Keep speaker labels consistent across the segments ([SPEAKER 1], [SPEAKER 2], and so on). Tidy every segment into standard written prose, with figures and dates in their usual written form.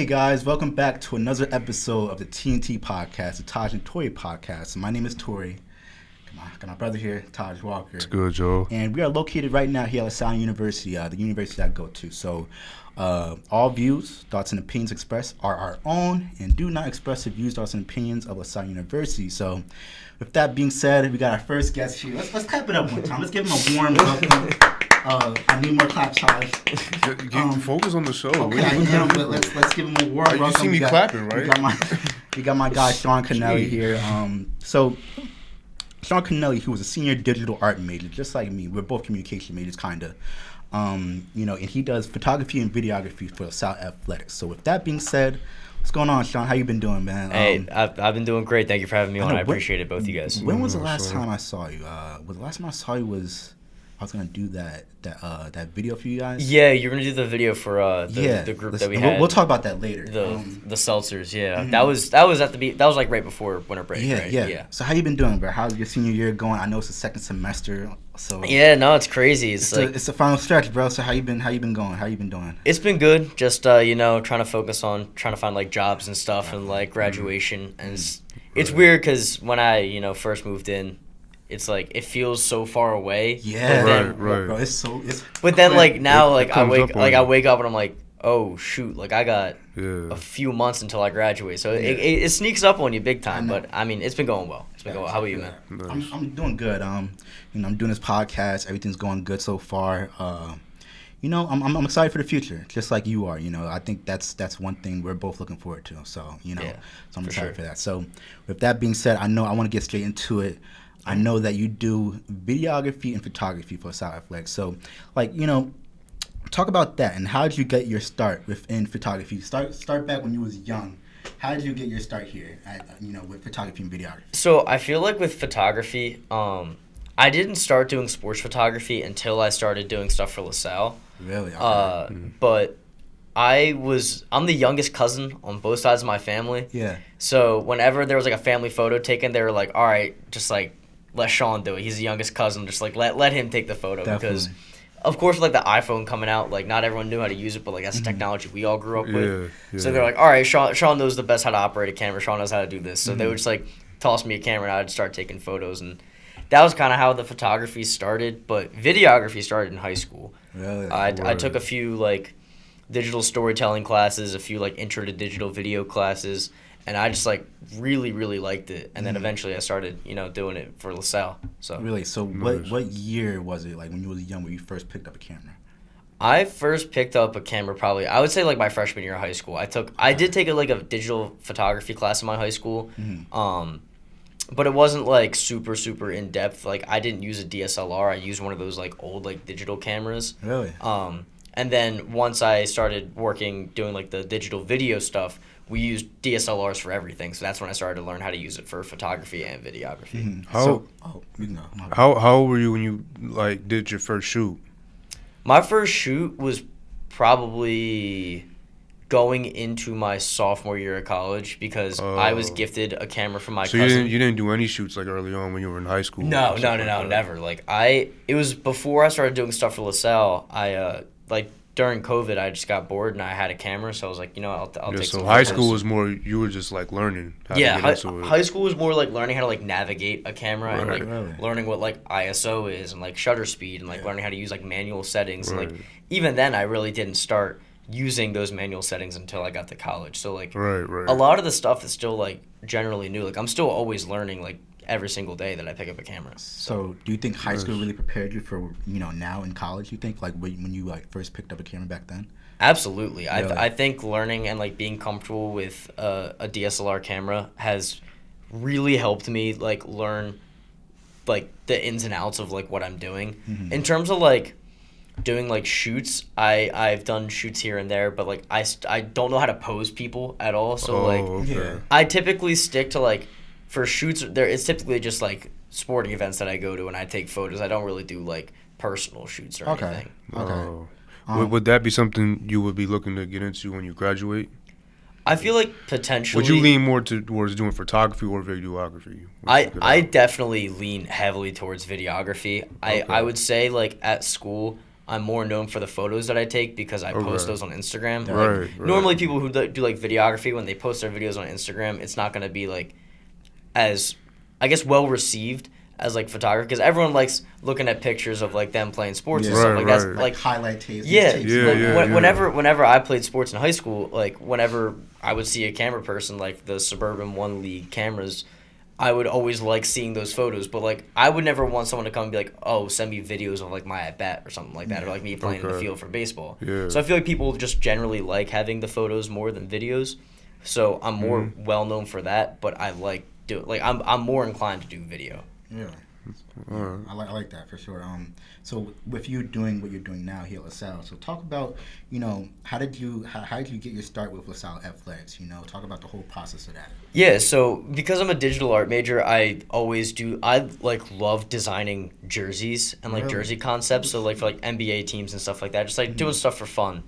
[SPEAKER 1] guys, welcome back to another episode of the TNT podcast, the Tahj and Tory podcast. My name is Tory. Got my brother here, Tahj Walker.
[SPEAKER 2] It's good, Joe.
[SPEAKER 1] And we are located right now here at Salle University, the university I go to. So all views, thoughts, and opinions expressed are our own and do not express the views, thoughts, and opinions of Salle University. So with that being said, we got our first guest here. Let's clap it up one time. Let's give him a warm welcome. I need more claps, Tahj.
[SPEAKER 2] Focus on the show.
[SPEAKER 1] Okay, I am, but let's give him a warm welcome.
[SPEAKER 2] You see me clapping, right?
[SPEAKER 1] We got my guy Sean Cornely here. So Sean Cornely, who was a senior digital art major, just like me. We're both communication majors, kind of. And he does photography and videography for Salle Athletics. So with that being said, what's going on, Sean? How you been doing, man?
[SPEAKER 3] Hey, I've been doing great. Thank you for having me on. I appreciate it, both of you guys.
[SPEAKER 1] When was the last time I saw you? The last time I saw you was I was gonna do that video for you guys.
[SPEAKER 3] Yeah, you're gonna do the video for the group that we had.
[SPEAKER 1] We'll talk about that later.
[SPEAKER 3] The seltzers, yeah.
[SPEAKER 1] Mm-hmm.
[SPEAKER 3] That was like right before winter break.
[SPEAKER 1] Yeah. So how you been doing, bro? How's your senior year going? I know it's the second semester, so
[SPEAKER 3] yeah, no, it's crazy.
[SPEAKER 1] It's the final stretch, bro. So how you been going? How you been doing?
[SPEAKER 3] It's been good. Just trying to focus on trying to find like jobs and stuff and like graduation. And it's weird because when I first moved in, it's like it feels so far away.
[SPEAKER 1] Yeah,
[SPEAKER 2] right.
[SPEAKER 1] Bro,
[SPEAKER 3] but then like now
[SPEAKER 2] I
[SPEAKER 3] wake up and I'm like, oh shoot, like I got a few months until I graduate, so it sneaks up on you big time. But I mean, it's been going well. How about you, man?
[SPEAKER 2] Nice.
[SPEAKER 1] I'm doing good. I'm doing this podcast. Everything's going good so far. I'm excited for the future, just like you are. I think that's one thing we're both looking forward to. So so I'm excited for that. So with that being said, I want to get straight into it. I know that you do videography and photography for Salle Athletics. So, talk about that and how did you get your start within photography? Start back when you was young. How did you get your start here at with photography and videography?
[SPEAKER 3] So I feel like with photography, I didn't start doing sports photography until I started doing stuff for LaSalle.
[SPEAKER 1] Really? Okay.
[SPEAKER 3] But I'm the youngest cousin on both sides of my family.
[SPEAKER 1] Yeah.
[SPEAKER 3] So whenever there was like a family photo taken, they were like, all right, just like let Sean do it. He's the youngest cousin. Just like let him take the photo.
[SPEAKER 1] Definitely.
[SPEAKER 3] Because, of course, with like the iPhone coming out, like not everyone knew how to use it, but like that's the technology we all grew up with.
[SPEAKER 2] Yeah.
[SPEAKER 3] So they're like, all right, Sean knows the best how to operate a camera. Sean knows how to do this. So they would just like toss me a camera and I'd start taking photos, and that was kind of how the photography started. But videography started in high school.
[SPEAKER 1] Really?
[SPEAKER 3] I took a few like digital storytelling classes, a few like intro to digital video classes, and I just like really liked it. And then eventually I started doing it for LaSalle. So
[SPEAKER 1] really, so what year was it, like when you was young, when you first picked up a camera?
[SPEAKER 3] I first picked up a camera probably, I would say like my freshman year of high school. I did take like a digital photography class in my high school. But it wasn't like super in depth. Like I didn't use a DSLR. I used one of those like old like digital cameras.
[SPEAKER 1] Really?
[SPEAKER 3] And then once I started doing like the digital video stuff, we used DSLRs for everything. So that's when I started to learn how to use it for photography and videography.
[SPEAKER 2] How old were you when you like did your first shoot?
[SPEAKER 3] My first shoot was probably going into my sophomore year of college because I was gifted a camera from my cousin.
[SPEAKER 2] So you didn't do any shoots like early on when you were in high school?
[SPEAKER 3] No, never. Like it was before I started doing stuff for LaSalle. Like during COVID, I just got bored and I had a camera, so I was like, I'll take some.
[SPEAKER 2] So high school was more, you were just like learning how to get into it.
[SPEAKER 3] High school was more like learning how to like navigate a camera and like learning what like ISO is and like shutter speed and like learning how to use like manual settings. And, like even then, I really didn't start using those manual settings until I got to college. So like a lot of the stuff is still like generally new. Like I'm still always learning like every single day that I pick up a camera.
[SPEAKER 1] So do you think high school really prepared you for now in college? You think like when you like first picked up a camera back then?
[SPEAKER 3] Absolutely.
[SPEAKER 1] Really?
[SPEAKER 3] I think learning and like being comfortable with a DSLR camera has really helped me like learn like the ins and outs of like what I'm doing. In terms of like doing like shoots, I've done shoots here and there, but like I don't know how to pose people at all. So I typically stick to like for shoots it's typically just like sporting events that I go to and I take photos. I don't really do like personal shoots or anything.
[SPEAKER 2] Would that be something you would be looking to get into when you graduate?
[SPEAKER 3] I feel like potentially.
[SPEAKER 2] Would you lean more towards doing photography or videography?
[SPEAKER 3] I definitely lean heavily towards videography. I would say like at school I'm more known for the photos that I take because I post those on Instagram.
[SPEAKER 2] Right.
[SPEAKER 3] Normally, people who do like videography, when they post their videos on Instagram, it's not going to be like as, I guess, well received as like photography, because everyone likes looking at pictures of like them playing sports and stuff like that. Like
[SPEAKER 1] highlight tapes.
[SPEAKER 3] Whenever I played sports in high school, like whenever I would see a camera person, like the Suburban 1 League cameras, I would always like seeing those photos, but like I would never want someone to come and be like, oh, send me videos of like my at bat or something like that, or like me playing in the field for baseball.
[SPEAKER 2] Yeah.
[SPEAKER 3] So I feel like people just generally like having the photos more than videos. So I'm more well known for that, but I like I'm more inclined to do video.
[SPEAKER 1] Yeah. I like that for sure. So with you doing what you're doing now here at LaSalle, so talk about, how did you get your start with LaSalle Athletics? Talk about the whole process of that.
[SPEAKER 3] Yeah, so because I'm a digital art major, I love designing jerseys and like jersey concepts. So like for like NBA teams and stuff like that, just like doing stuff for fun.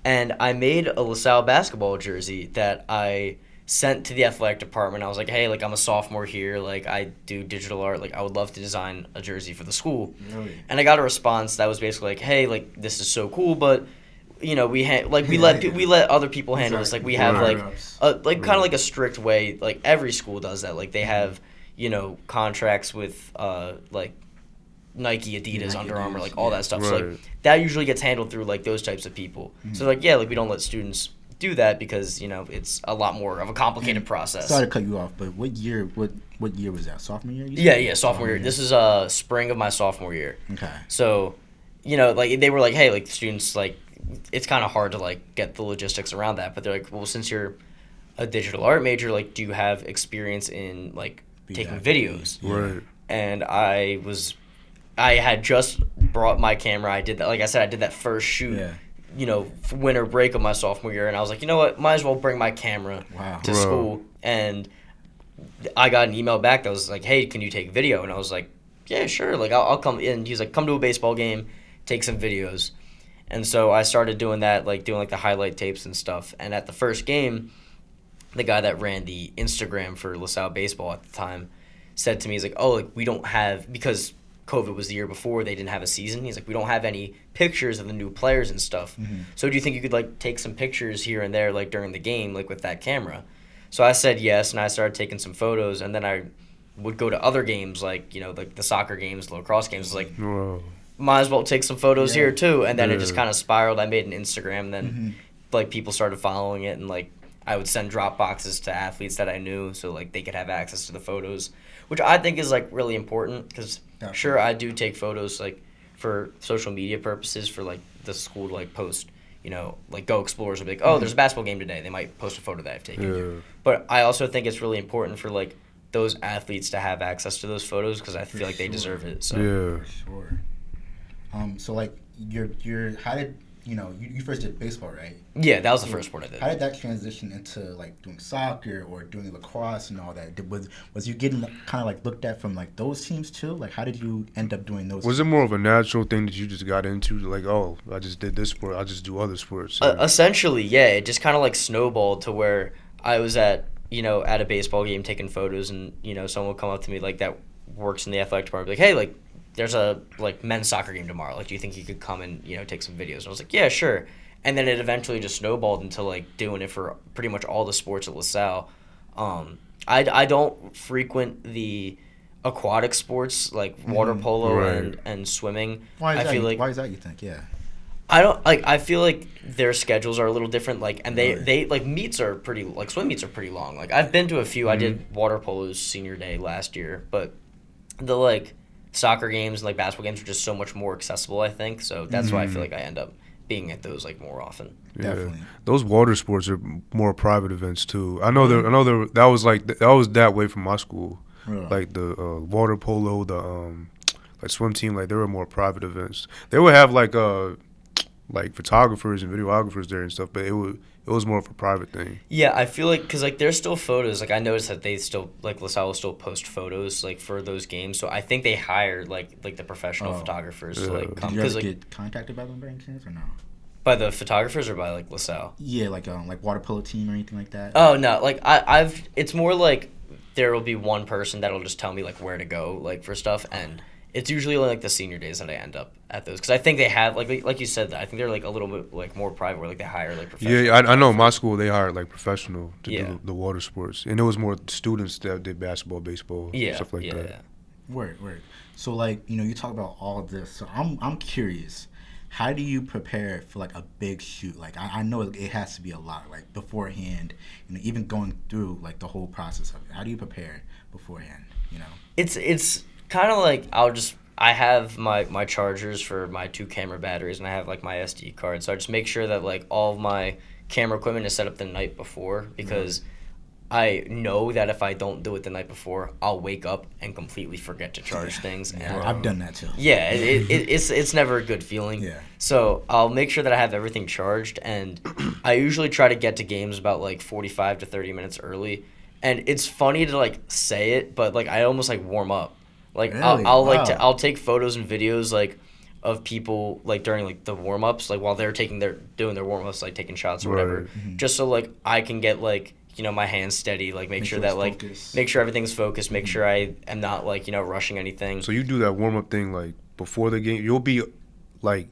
[SPEAKER 3] And I made a LaSalle basketball jersey that I sent to the athletic department. I was like, hey, like I'm a sophomore here, like I do digital art, like I would love to design a jersey for the school.
[SPEAKER 1] Really?
[SPEAKER 3] And I got a response that was basically like, hey, like this is so cool, but we let other people handle this. Like we have kind of like a strict way, like every school does that. Like they have contracts with like Nike, Adidas, Under Armour, like all that stuff. So like that usually gets handled through like those types of people. So like like we don't let students do that because it's a lot more of a complicated process.
[SPEAKER 1] Sorry to cut you off, but what year was that? Sophomore year?
[SPEAKER 3] Yeah, sophomore year. This is spring of my sophomore year.
[SPEAKER 1] Okay.
[SPEAKER 3] So, like they were like, hey, like students, like it's kind of hard to like get the logistics around that, but they're like, well, since you're a digital art major, like, do you have experience in like taking videos?
[SPEAKER 2] Right.
[SPEAKER 3] And I had just brought my camera. I did that. Like I said, I did that first shoot.
[SPEAKER 1] Yeah.
[SPEAKER 3] Winter break of my sophomore year, and I was like, you know what, might as well bring my camera to school. And I got an email back that was like, hey, can you take video? And I was like, yeah, sure, like I'll come in. He's like, come to a baseball game, take some videos. And so I started doing that, like doing like the highlight tapes and stuff. And at the first game, the guy that ran the Instagram for LaSalle baseball at the time said to me, he's like, oh, like we don't have, because COVID was the year before, they didn't have a season. He's like, we don't have any pictures of the new players and stuff. So do you think you could like take some pictures here and there like during the game, like with that camera? So I said yes, and I started taking some photos, and then I would go to other games like like the soccer games, the lacrosse games. Like, might as well take some photos here too. And then it just kind of spiraled. I made an Instagram, and then like people started following it, and like I would send drop boxes to athletes that I knew so like they could have access to the photos, which I think is like really important because sure, I do take photos like for social media purposes for like the school to like post, like Go Explorers will be like, oh, there's a basketball game today. They might post a photo that I've taken.
[SPEAKER 2] Yeah.
[SPEAKER 3] But I also think it's really important for like those athletes to have access to those photos because I feel like they deserve it. So.
[SPEAKER 2] Yeah.
[SPEAKER 1] For sure. So like you're how did you first did baseball, right?
[SPEAKER 3] Yeah, that was the first sport I did.
[SPEAKER 1] How did that transition into like doing soccer or doing lacrosse and all that? Was you getting kind of like looked at from like those teams too? Like how did you end up doing those?
[SPEAKER 2] Was it more of a natural thing that you just got into? Like, oh, I just did this sport, I just do other sports. So.
[SPEAKER 3] Essentially, yeah. It just kind of like snowballed to where I was at a baseball game taking photos, and someone would come up to me like that works in the athletic department, like, hey, like there's a like men's soccer game tomorrow. Like, do you think you could come and take some videos? And I was like, yeah, sure. And then it eventually just snowballed into like doing it for pretty much all the sports at LaSalle. I don't frequent the aquatic sports like water polo and swimming.
[SPEAKER 1] Why is that? You think? Yeah.
[SPEAKER 3] I don't like. I feel like their schedules are a little different. Like, and they like meets are pretty like swim meets are pretty long. Like I've been to a few. I did water polo's senior day last year, but the like soccer games and like basketball games are just so much more accessible, I think. So that's why I feel like I end up being at those like more often.
[SPEAKER 2] Yeah.
[SPEAKER 1] Definitely.
[SPEAKER 2] Those water sports are more private events too. I know that was that way from my school.
[SPEAKER 1] Yeah.
[SPEAKER 2] Like the water polo, the like swim team, like they were more private events. They would have like photographers and videographers there and stuff, but it was more of a private thing.
[SPEAKER 3] Yeah, I feel like because like there's still photos. Like I noticed that they still like LaSalle will still post photos like for those games. So I think they hired like the professional photographers to like come.
[SPEAKER 1] Did you ever
[SPEAKER 3] like,
[SPEAKER 1] get contacted by them by any chance or no?
[SPEAKER 3] By the photographers or by like LaSalle?
[SPEAKER 1] Yeah, like water polo team or anything like that.
[SPEAKER 3] Oh no, like I've it's more like there will be one person that'll just tell me like where to go like for stuff, and it's usually like the senior days that I end up at those because I think they have like you said I think they're like a little bit like more private where like they hire like professional.
[SPEAKER 2] Yeah, I know my school they hired like professional to
[SPEAKER 3] Yeah.
[SPEAKER 2] do the water sports, and it was more students that did basketball, baseball, stuff like that.
[SPEAKER 3] Yeah.
[SPEAKER 1] Word. So like you talk about all of this. So I'm curious. How do you prepare for like a big shoot? Like I know it has to be a lot. Like beforehand, even going through like the whole process of it. How do you prepare beforehand?
[SPEAKER 3] It's kind of like I have my chargers for my 2 camera batteries and I have like my SD card. So I just make sure that like all of my camera equipment is set up the night before because I know that if I don't do it the night before, I'll wake up and completely forget to charge things. And
[SPEAKER 1] I've done that too.
[SPEAKER 3] Yeah, it's never a good feeling.
[SPEAKER 1] Yeah.
[SPEAKER 3] So I'll make sure that I have everything charged, and I usually try to get to games about like 45 to 30 minutes early. And it's funny to like say it, but like I almost like warm up. Like
[SPEAKER 1] Really?
[SPEAKER 3] I'll take photos and videos like of people like during like the warm ups, like while they're doing their warm ups, like taking shots or whatever, just so like I can get like my hands steady, like make sure that like
[SPEAKER 1] focused.
[SPEAKER 3] make sure everything's focused, make sure I am not like rushing anything.
[SPEAKER 2] So you do that warm up thing like before the game. You'll be like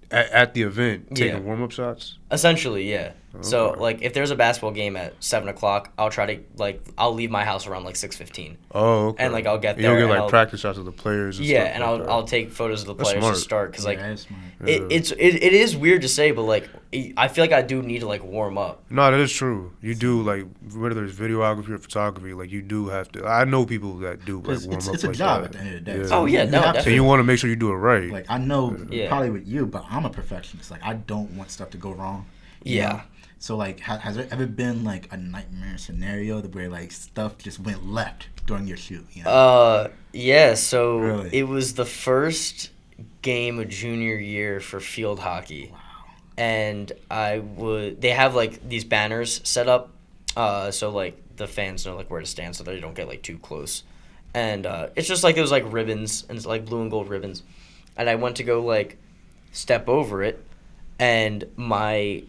[SPEAKER 2] at the event taking warm up shots.
[SPEAKER 3] Essentially, yeah.
[SPEAKER 2] Okay.
[SPEAKER 3] So like if there's a basketball game at 7:00, I'll try to I'll leave my house around like 6:15.
[SPEAKER 2] Oh, okay.
[SPEAKER 3] And like I'll get
[SPEAKER 2] And
[SPEAKER 3] there.
[SPEAKER 2] you'll get
[SPEAKER 3] and
[SPEAKER 2] like
[SPEAKER 3] I'll,
[SPEAKER 2] practice shots of the players. And
[SPEAKER 3] yeah,
[SPEAKER 2] stuff
[SPEAKER 3] and
[SPEAKER 2] like
[SPEAKER 3] I'll take photos of the
[SPEAKER 2] That's
[SPEAKER 3] players
[SPEAKER 2] smart.
[SPEAKER 3] to start because like
[SPEAKER 1] that's smart.
[SPEAKER 3] it is weird to say, but like I feel like I do need to like warm up.
[SPEAKER 2] No, that is true. You do like whether it's videography or photography, like you do have to. I know people that do like warm up.
[SPEAKER 1] It's a
[SPEAKER 2] like
[SPEAKER 1] job
[SPEAKER 2] that.
[SPEAKER 1] at the end of the day.
[SPEAKER 2] Yeah.
[SPEAKER 1] So
[SPEAKER 3] Oh, yeah,
[SPEAKER 1] you
[SPEAKER 3] no,
[SPEAKER 1] have to-
[SPEAKER 2] So you want to make sure you do it right.
[SPEAKER 1] Like I know
[SPEAKER 3] Yeah.
[SPEAKER 1] probably with you, but I'm a perfectionist. Like I don't want stuff to go wrong. you
[SPEAKER 3] Yeah.
[SPEAKER 1] know? So like, has there ever been like a nightmare scenario where like stuff just went left during your shoot?
[SPEAKER 3] Yeah. So
[SPEAKER 1] Really?
[SPEAKER 3] it was the first game of junior year for field hockey.
[SPEAKER 1] Wow.
[SPEAKER 3] And they have like these banners set up, so like the fans know like where to stand so they don't get like too close. And it's just like those like ribbons and it's like blue and gold ribbons. And I went to go like step over it, and my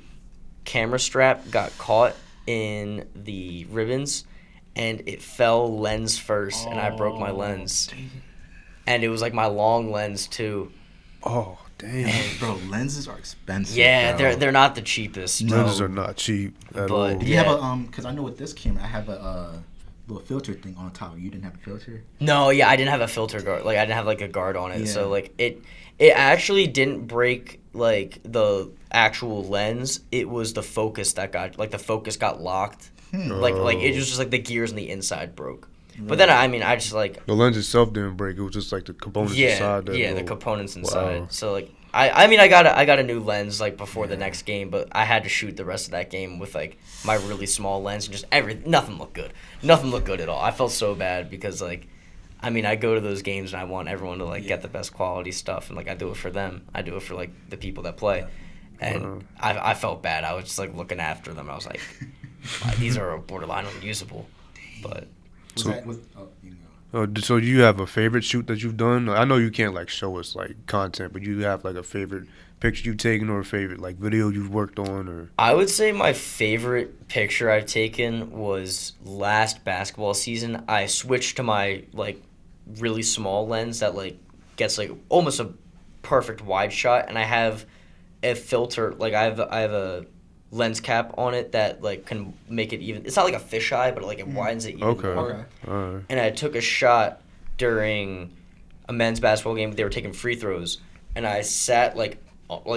[SPEAKER 3] camera strap got caught in the ribbons, and it fell lens first, and I broke my lens.
[SPEAKER 1] Dang.
[SPEAKER 3] And it was like my long lens too.
[SPEAKER 2] Oh, damn.
[SPEAKER 1] And, bro, lenses are expensive.
[SPEAKER 3] Yeah,
[SPEAKER 1] bro.
[SPEAKER 3] they're not the cheapest.
[SPEAKER 1] No.
[SPEAKER 2] Lenses are not cheap at
[SPEAKER 3] But-
[SPEAKER 2] all.
[SPEAKER 1] Do you
[SPEAKER 3] Yeah.
[SPEAKER 1] have a because I know with this camera I have a little filter thing on top. You didn't have a filter.
[SPEAKER 3] No, yeah, I didn't have a filter guard. Like I didn't have like a guard on it.
[SPEAKER 1] Yeah.
[SPEAKER 3] So like it actually didn't break like the actual lens. It was the focus that got locked. Like it was just like the gears on the inside broke. But then I just like
[SPEAKER 2] The lens itself didn't break. It was just like the components inside. That
[SPEAKER 3] the
[SPEAKER 2] little-
[SPEAKER 3] components inside.
[SPEAKER 2] Wow.
[SPEAKER 3] So like I got a new lens like before the next game, but I had to shoot the rest of that game with like my really small lens and just nothing looked good. Nothing looked good at all. I felt so bad because like I go to those games and I want everyone to like get the best quality stuff, and like I do it for them. I do it for like the people that play. And I felt bad. I was just like looking after them. I was like, these are borderline unusable. But
[SPEAKER 2] So do you have a favorite shoot that you've done? I know you can't like show us like content, but you have like a favorite picture you've taken or a favorite like video you've worked on, or
[SPEAKER 3] I would say my favorite picture I've taken was last basketball season. I switched to my like really small lens that like gets like almost a perfect wide shot, and I have a filter. Like I have a lens cap on it that like can make it even. It's not like a fisheye, but like it widens it even
[SPEAKER 2] okay,
[SPEAKER 3] more.
[SPEAKER 2] all right.
[SPEAKER 3] And I took a shot during a men's basketball game. They were taking free throws, and I sat like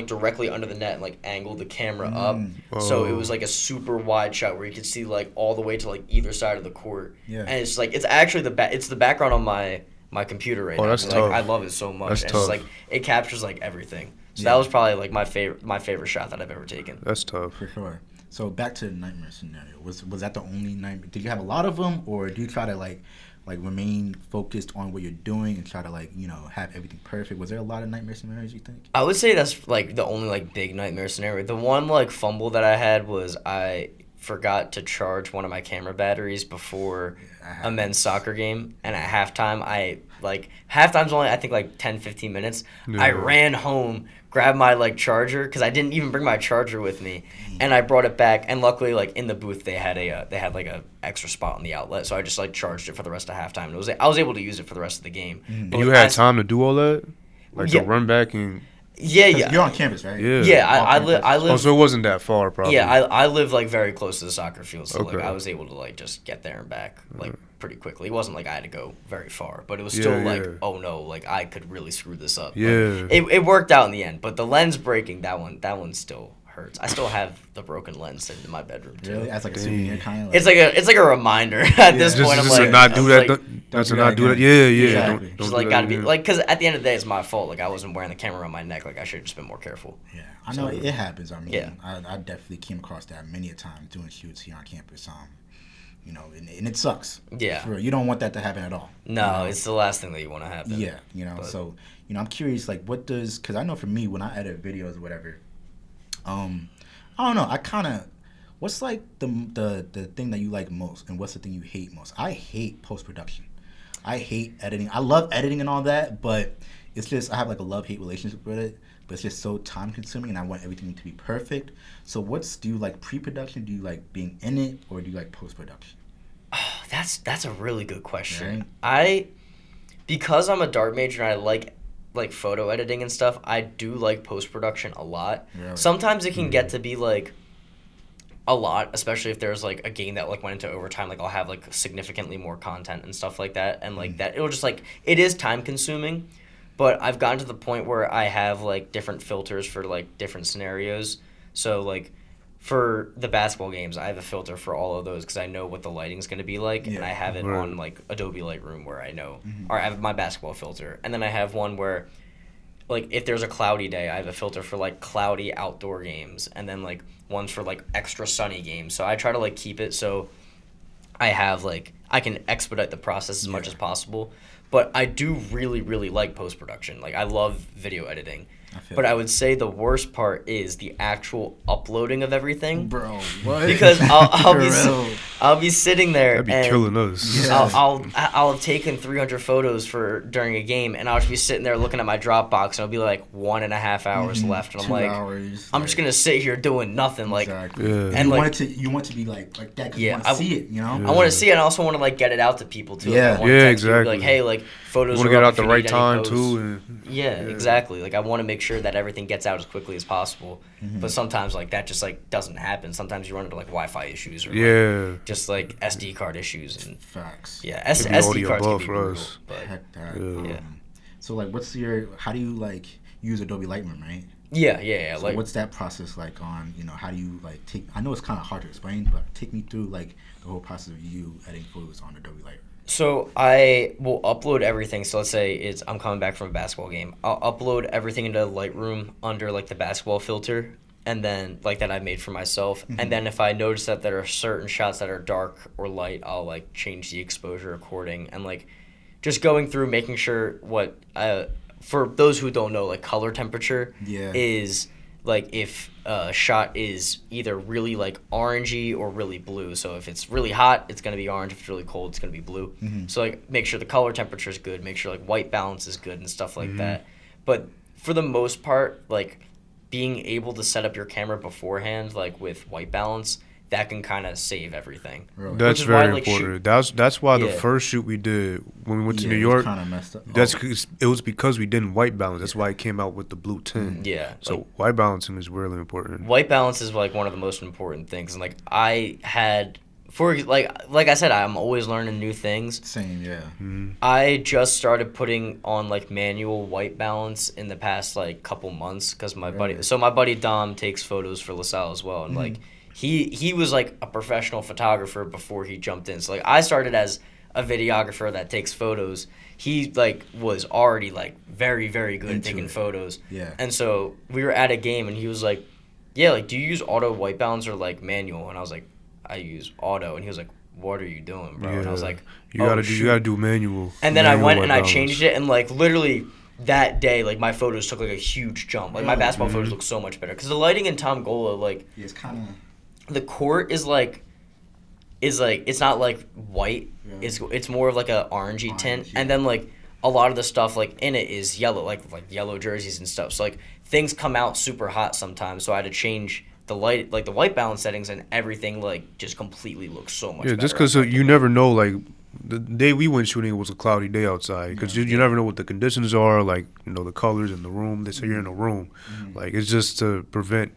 [SPEAKER 3] directly under the net and like angled the camera up, so it was like a super wide shot where you could see like all the way to like either side of the court.
[SPEAKER 1] Yeah.
[SPEAKER 3] And it's like it's actually it's the background on my computer right now.
[SPEAKER 2] that's
[SPEAKER 3] Like,
[SPEAKER 2] tough.
[SPEAKER 3] I love it so much.
[SPEAKER 2] That's
[SPEAKER 3] and
[SPEAKER 2] tough.
[SPEAKER 3] It's like it captures like everything. So that was probably like my favorite shot that I've ever taken.
[SPEAKER 2] That's tough.
[SPEAKER 1] For sure. So back to the nightmare scenario. Was that the only nightmare? Did you have a lot of them, or do you try to like remain focused on what you're doing and try to have everything perfect? Was there a lot of nightmare scenarios, you think?
[SPEAKER 3] I would say that's like the only like big nightmare scenario. The one like fumble that I had was I forgot to charge one of my camera batteries before a men's soccer game, and at halftime I like halftime's only I think like 10-15 minutes.
[SPEAKER 2] Yeah.
[SPEAKER 3] I ran home, grabbed my like charger because I didn't even bring my charger with me, and I brought it back. And luckily, like in the booth, they had like a extra spot on the outlet, so I just like charged it for the rest of halftime. I was able to use it for the rest of the game.
[SPEAKER 2] And you had time to do all that, like to run back and.
[SPEAKER 3] Yeah.
[SPEAKER 1] You're on campus, right?
[SPEAKER 3] Yeah. I live.
[SPEAKER 2] Oh, so it wasn't that far, probably.
[SPEAKER 3] Yeah, I live like very close to the soccer field, so
[SPEAKER 2] Okay.
[SPEAKER 3] like I was able to like just get there and back like pretty quickly. It wasn't like I had to go very far, but it was still like, oh no, like I could really screw this up.
[SPEAKER 2] Yeah.
[SPEAKER 3] But it worked out in the end, but the lens breaking, that one still hurts. I still have the broken lens sitting in my bedroom too.
[SPEAKER 1] Really? As like a souvenir kind of.
[SPEAKER 3] It's like a reminder at this point. I'm
[SPEAKER 2] just
[SPEAKER 3] like,
[SPEAKER 2] to not do that.
[SPEAKER 3] like,
[SPEAKER 2] That's to not do that. Yeah.
[SPEAKER 3] exactly.
[SPEAKER 2] Don't
[SPEAKER 3] Just
[SPEAKER 2] do
[SPEAKER 3] like
[SPEAKER 2] that
[SPEAKER 3] gotta be
[SPEAKER 2] again.
[SPEAKER 3] like, because at the end of the day, it's my fault. Like I wasn't wearing the camera on my neck. Like I should have just been more careful.
[SPEAKER 1] Yeah, I know it happens. I mean,
[SPEAKER 3] Yeah.
[SPEAKER 1] I definitely came across that many a time doing shoots here on campus. You know, and it sucks.
[SPEAKER 3] Yeah.
[SPEAKER 1] For real. You don't want that to happen at all.
[SPEAKER 3] No,
[SPEAKER 1] you know?
[SPEAKER 3] it's the last thing that you want to happen.
[SPEAKER 1] Yeah, you know.
[SPEAKER 3] But-
[SPEAKER 1] So, you know, I'm curious, like, what does? Because I know for me, when I edit videos or whatever, I don't know. I kind of. What's like the thing that you like most, and what's the thing you hate most? I hate post production. I hate editing. I love editing and all that, but it's just I have like a love hate relationship with it. But it's just so time consuming, and I want everything to be perfect. So, do you like pre-production? Do you like being in it, or do you like post production?
[SPEAKER 3] Oh, that's a really good question.
[SPEAKER 1] Right.
[SPEAKER 3] Because I'm a dart major and I like photo editing and stuff, I do like post production a lot.
[SPEAKER 1] Really?
[SPEAKER 3] Sometimes it can get to be like a lot, especially if there's like a game that like went into overtime. Like I'll have like significantly more content and stuff like that, and like that it'll just like it is time consuming. But I've gotten to the point where I have like different filters for like different scenarios. So like for the basketball games, I have a filter for all of those because I know what the lighting's going to be like, and I have it on like Adobe Lightroom where I know, or I have my basketball filter, and then I have one where, like, if there's a cloudy day, I have a filter for like cloudy outdoor games, and then like ones for like extra sunny games. So I try to like keep it so I have like I can expedite the process as much as possible. But I do really, really like post production. Like I love video editing. But I would say the worst part is the actual uploading of everything.
[SPEAKER 1] Bro, what?
[SPEAKER 3] Because I'll be sitting there.
[SPEAKER 2] That'd be
[SPEAKER 3] and
[SPEAKER 2] killing us.
[SPEAKER 1] Yeah.
[SPEAKER 3] I'll have taken 300 photos during a game, and I'll just be sitting there looking at my Dropbox, and it'll be like 1.5 hours left, and I'm
[SPEAKER 1] 2
[SPEAKER 3] like,
[SPEAKER 1] hours,
[SPEAKER 3] I'm just gonna sit here doing nothing, like.
[SPEAKER 1] Exactly.
[SPEAKER 2] Yeah.
[SPEAKER 3] And
[SPEAKER 1] you
[SPEAKER 3] like,
[SPEAKER 1] want it to, you want to be like that because you want to see it, you know?
[SPEAKER 3] I want to see it. And I also want to like get it out to people too.
[SPEAKER 1] Yeah.
[SPEAKER 3] Like, I wanna
[SPEAKER 2] Yeah,
[SPEAKER 3] text people,
[SPEAKER 2] exactly.
[SPEAKER 3] Like, hey, like photos.
[SPEAKER 2] Want to
[SPEAKER 3] are
[SPEAKER 2] get
[SPEAKER 3] up
[SPEAKER 2] out
[SPEAKER 3] if
[SPEAKER 2] the
[SPEAKER 3] you
[SPEAKER 2] right
[SPEAKER 3] need any
[SPEAKER 2] time
[SPEAKER 3] posts.
[SPEAKER 2] too. And,
[SPEAKER 3] Yeah, exactly. Like I want to make sure that everything gets out as quickly as possible. But sometimes like that just like doesn't happen. Sometimes you run into like Wi-Fi issues or like, just like SD card issues and
[SPEAKER 1] Facts.
[SPEAKER 3] yeah,
[SPEAKER 2] Could be
[SPEAKER 3] SD
[SPEAKER 2] audio
[SPEAKER 3] cards can
[SPEAKER 2] above
[SPEAKER 3] be
[SPEAKER 2] for
[SPEAKER 3] brutal.
[SPEAKER 2] us.
[SPEAKER 3] But
[SPEAKER 1] Heck that.
[SPEAKER 2] Yeah.
[SPEAKER 1] So like, how do you like use Adobe Lightroom, right?
[SPEAKER 3] yeah.
[SPEAKER 1] So
[SPEAKER 3] Like
[SPEAKER 1] what's that process like on, you know, how do you like I know it's kind of hard to explain, but take me through like the whole process of you editing photos on Adobe Lightroom.
[SPEAKER 3] So I will upload everything. So let's say I'm coming back from a basketball game. I'll upload everything into Lightroom under like the basketball filter, and then like that I made for myself. And then if I notice that there are certain shots that are dark or light, I'll like change the exposure according, and like just going through making sure what for those who don't know, like color temperature is like if a shot is either really like orangey or really blue. So if it's really hot, it's going to be orange. If it's really cold, it's going to be blue. So like make sure the color temperature is good, make sure like white balance is good and stuff like that. But for the most part, like being able to set up your camera beforehand, like with white balance, that can kind of save everything.
[SPEAKER 1] Really?
[SPEAKER 2] That's very important. That's why the first shoot we did when we went to New York,
[SPEAKER 1] kind of messed up.
[SPEAKER 2] that's cause it was because we didn't white balance. That's why it came out with the blue tint.
[SPEAKER 3] Yeah.
[SPEAKER 2] So
[SPEAKER 3] like,
[SPEAKER 2] white balancing is really important.
[SPEAKER 3] white balance is like one of the most important things. And like I had like I said, I'm always learning new things.
[SPEAKER 1] Same, yeah.
[SPEAKER 3] I just started putting on like manual white balance in the past like couple months because my buddy Dom takes photos for LaSalle as well, and like he was like a professional photographer before he jumped in. So like I started as a videographer that takes photos. He like was already like very, very good at taking photos.
[SPEAKER 1] Yeah.
[SPEAKER 3] And so we were at a game and he was like, yeah, like do you use auto white balance or like manual? And I was like, I use auto. And he was like, what are you doing, bro? And I was like,
[SPEAKER 2] you gotta do manual.
[SPEAKER 3] And then I went and I
[SPEAKER 2] balance.
[SPEAKER 3] changed it, and like literally that day, like my photos took like a huge jump. Like my basketball photos look so much better because the lighting in Tom Gola, like
[SPEAKER 1] It's kind of
[SPEAKER 3] the court is like it's not like white. It's more of like a orangey tint, and then like a lot of the stuff like in it is yellow, like yellow jerseys and stuff. So like things come out super hot sometimes. So I had to change the light, like the white balance settings, and everything like just completely looks so much.
[SPEAKER 2] Yeah,
[SPEAKER 3] better
[SPEAKER 2] just because you never know. Like the day we went shooting, it was a cloudy day outside. Because you never know what the conditions are. Like the colors in the room. They say you're in a room. Like it's just to prevent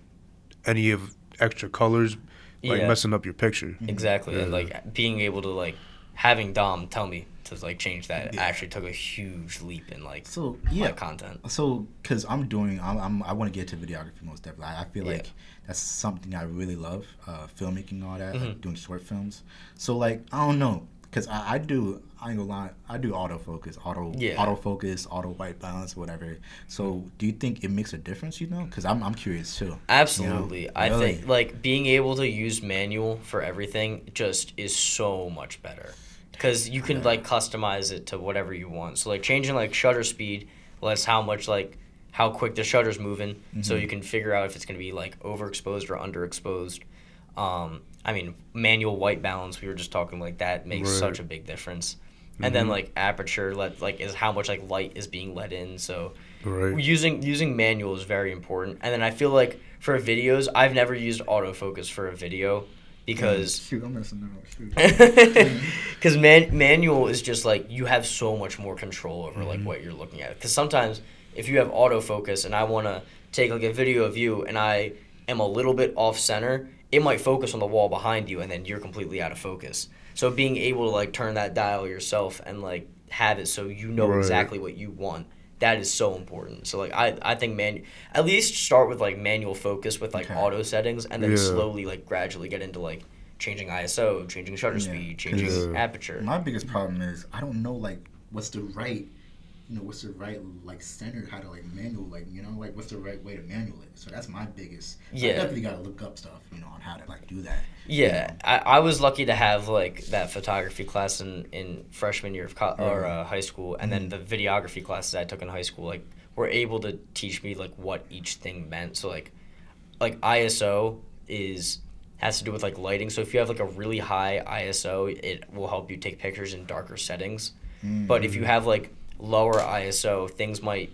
[SPEAKER 2] any of extra colors like messing up your picture.
[SPEAKER 3] Exactly, and like being able to like having Dom tell me to like change that actually took a huge leap in like my content.
[SPEAKER 1] So because I want to get to videography most definitely. I feel like that's something I really love, filmmaking and all that, like doing short films. So like I don't know, because I ain't gonna lie, I do autofocus, auto white balance, whatever. So do you think it makes a difference? Because I'm curious too.
[SPEAKER 3] Absolutely, I think like being able to use manual for everything just is so much better. Because you can like customize it to whatever you want. So like changing like shutter speed lets how quick the shutter's moving, so you can figure out if it's gonna be like overexposed or underexposed. I mean, manual white balance, we were just talking, like that makes such a big difference. And then like aperture is how much like light is being let in. So using manual is very important. And then I feel like for videos, I've never used autofocus for a video. Because
[SPEAKER 1] I'm messing up.
[SPEAKER 3] Because manual is just like you have so much more control over like what you're looking at. Because sometimes if you have autofocus and I want to take like a video of you and I am a little bit off center, it might focus on the wall behind you and then you're completely out of focus. So being able to like turn that dial yourself and like have it so you know exactly what you want, that is so important. So like I think at least start with like manual focus with like auto settings and then slowly like gradually get into like changing ISO, changing shutter speed, changing aperture.
[SPEAKER 1] My biggest problem is I don't know like what's the right like center, how to like manual, like like what's the right way to manual it. So that's my biggest. So I definitely got to look up stuff on how to like do that.
[SPEAKER 3] I was lucky to have like that photography class in freshman year of high school, and then the videography classes I took in high school like were able to teach me like what each thing meant. So like ISO has to do with like lighting. So if you have like a really high ISO, it will help you take pictures in darker settings. But if you have like lower ISO, things might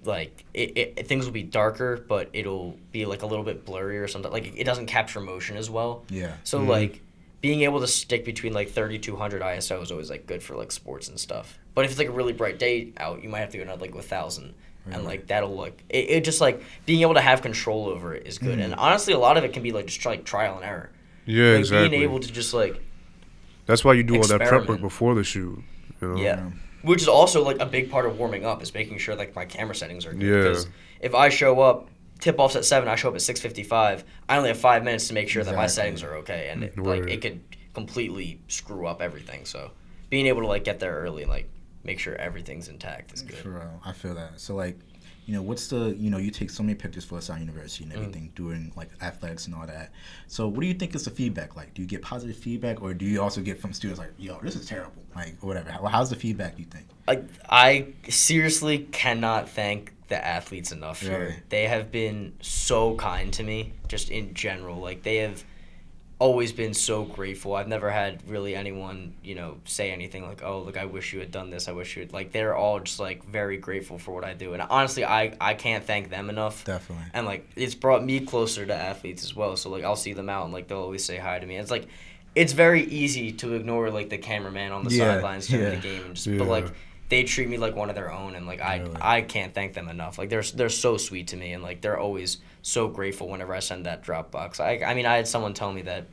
[SPEAKER 3] like things will be darker, but it'll be like a little bit blurry or something. Like it doesn't capture motion as well. So like being able to stick between like 3200 ISO is always like good for like sports and stuff. But if it's like a really bright day out, you might have to go down like 1000. And like that'll look it just like being able to have control over it is good. And honestly, a lot of it can be like just like trial and error. Like, exactly. Being able to just like
[SPEAKER 2] that's why you do all that prep work before the shoot.
[SPEAKER 3] Which is also like a big part of warming up is making sure like my camera settings are good. Because if I show up, tip off's at 7, I show up at 6:55, I only have 5 minutes to make sure that my settings are okay, and it could completely screw up everything. So being able to like get there early and like make sure everything's intact is good.
[SPEAKER 1] For real, I feel that. So like, what's the you take so many pictures for Salle University and everything doing like athletics and all that. So what do you think is the feedback like? Do you get positive feedback, or do you also get from students like, yo, this is terrible, like or whatever? How's the feedback, you think?
[SPEAKER 3] I seriously cannot thank the athletes enough here. They have been so kind to me, just in general. Like they have always been so grateful. I've never had really anyone, say anything like, oh, look, I wish you had done this. I wish you had, like, they're all just, like, very grateful for what I do. And honestly, I can't thank them enough.
[SPEAKER 1] Definitely.
[SPEAKER 3] And, like, it's brought me closer to athletes as well. So, like, I'll see them out and, like, they'll always say hi to me. It's, like, it's very easy to ignore, like, the cameraman on the sidelines during the game. And just, but, like, they treat me like one of their own. And, like, I can't thank them enough. Like, they're so sweet to me. And, like, they're always so grateful whenever I send that Dropbox. I mean, I had someone tell me that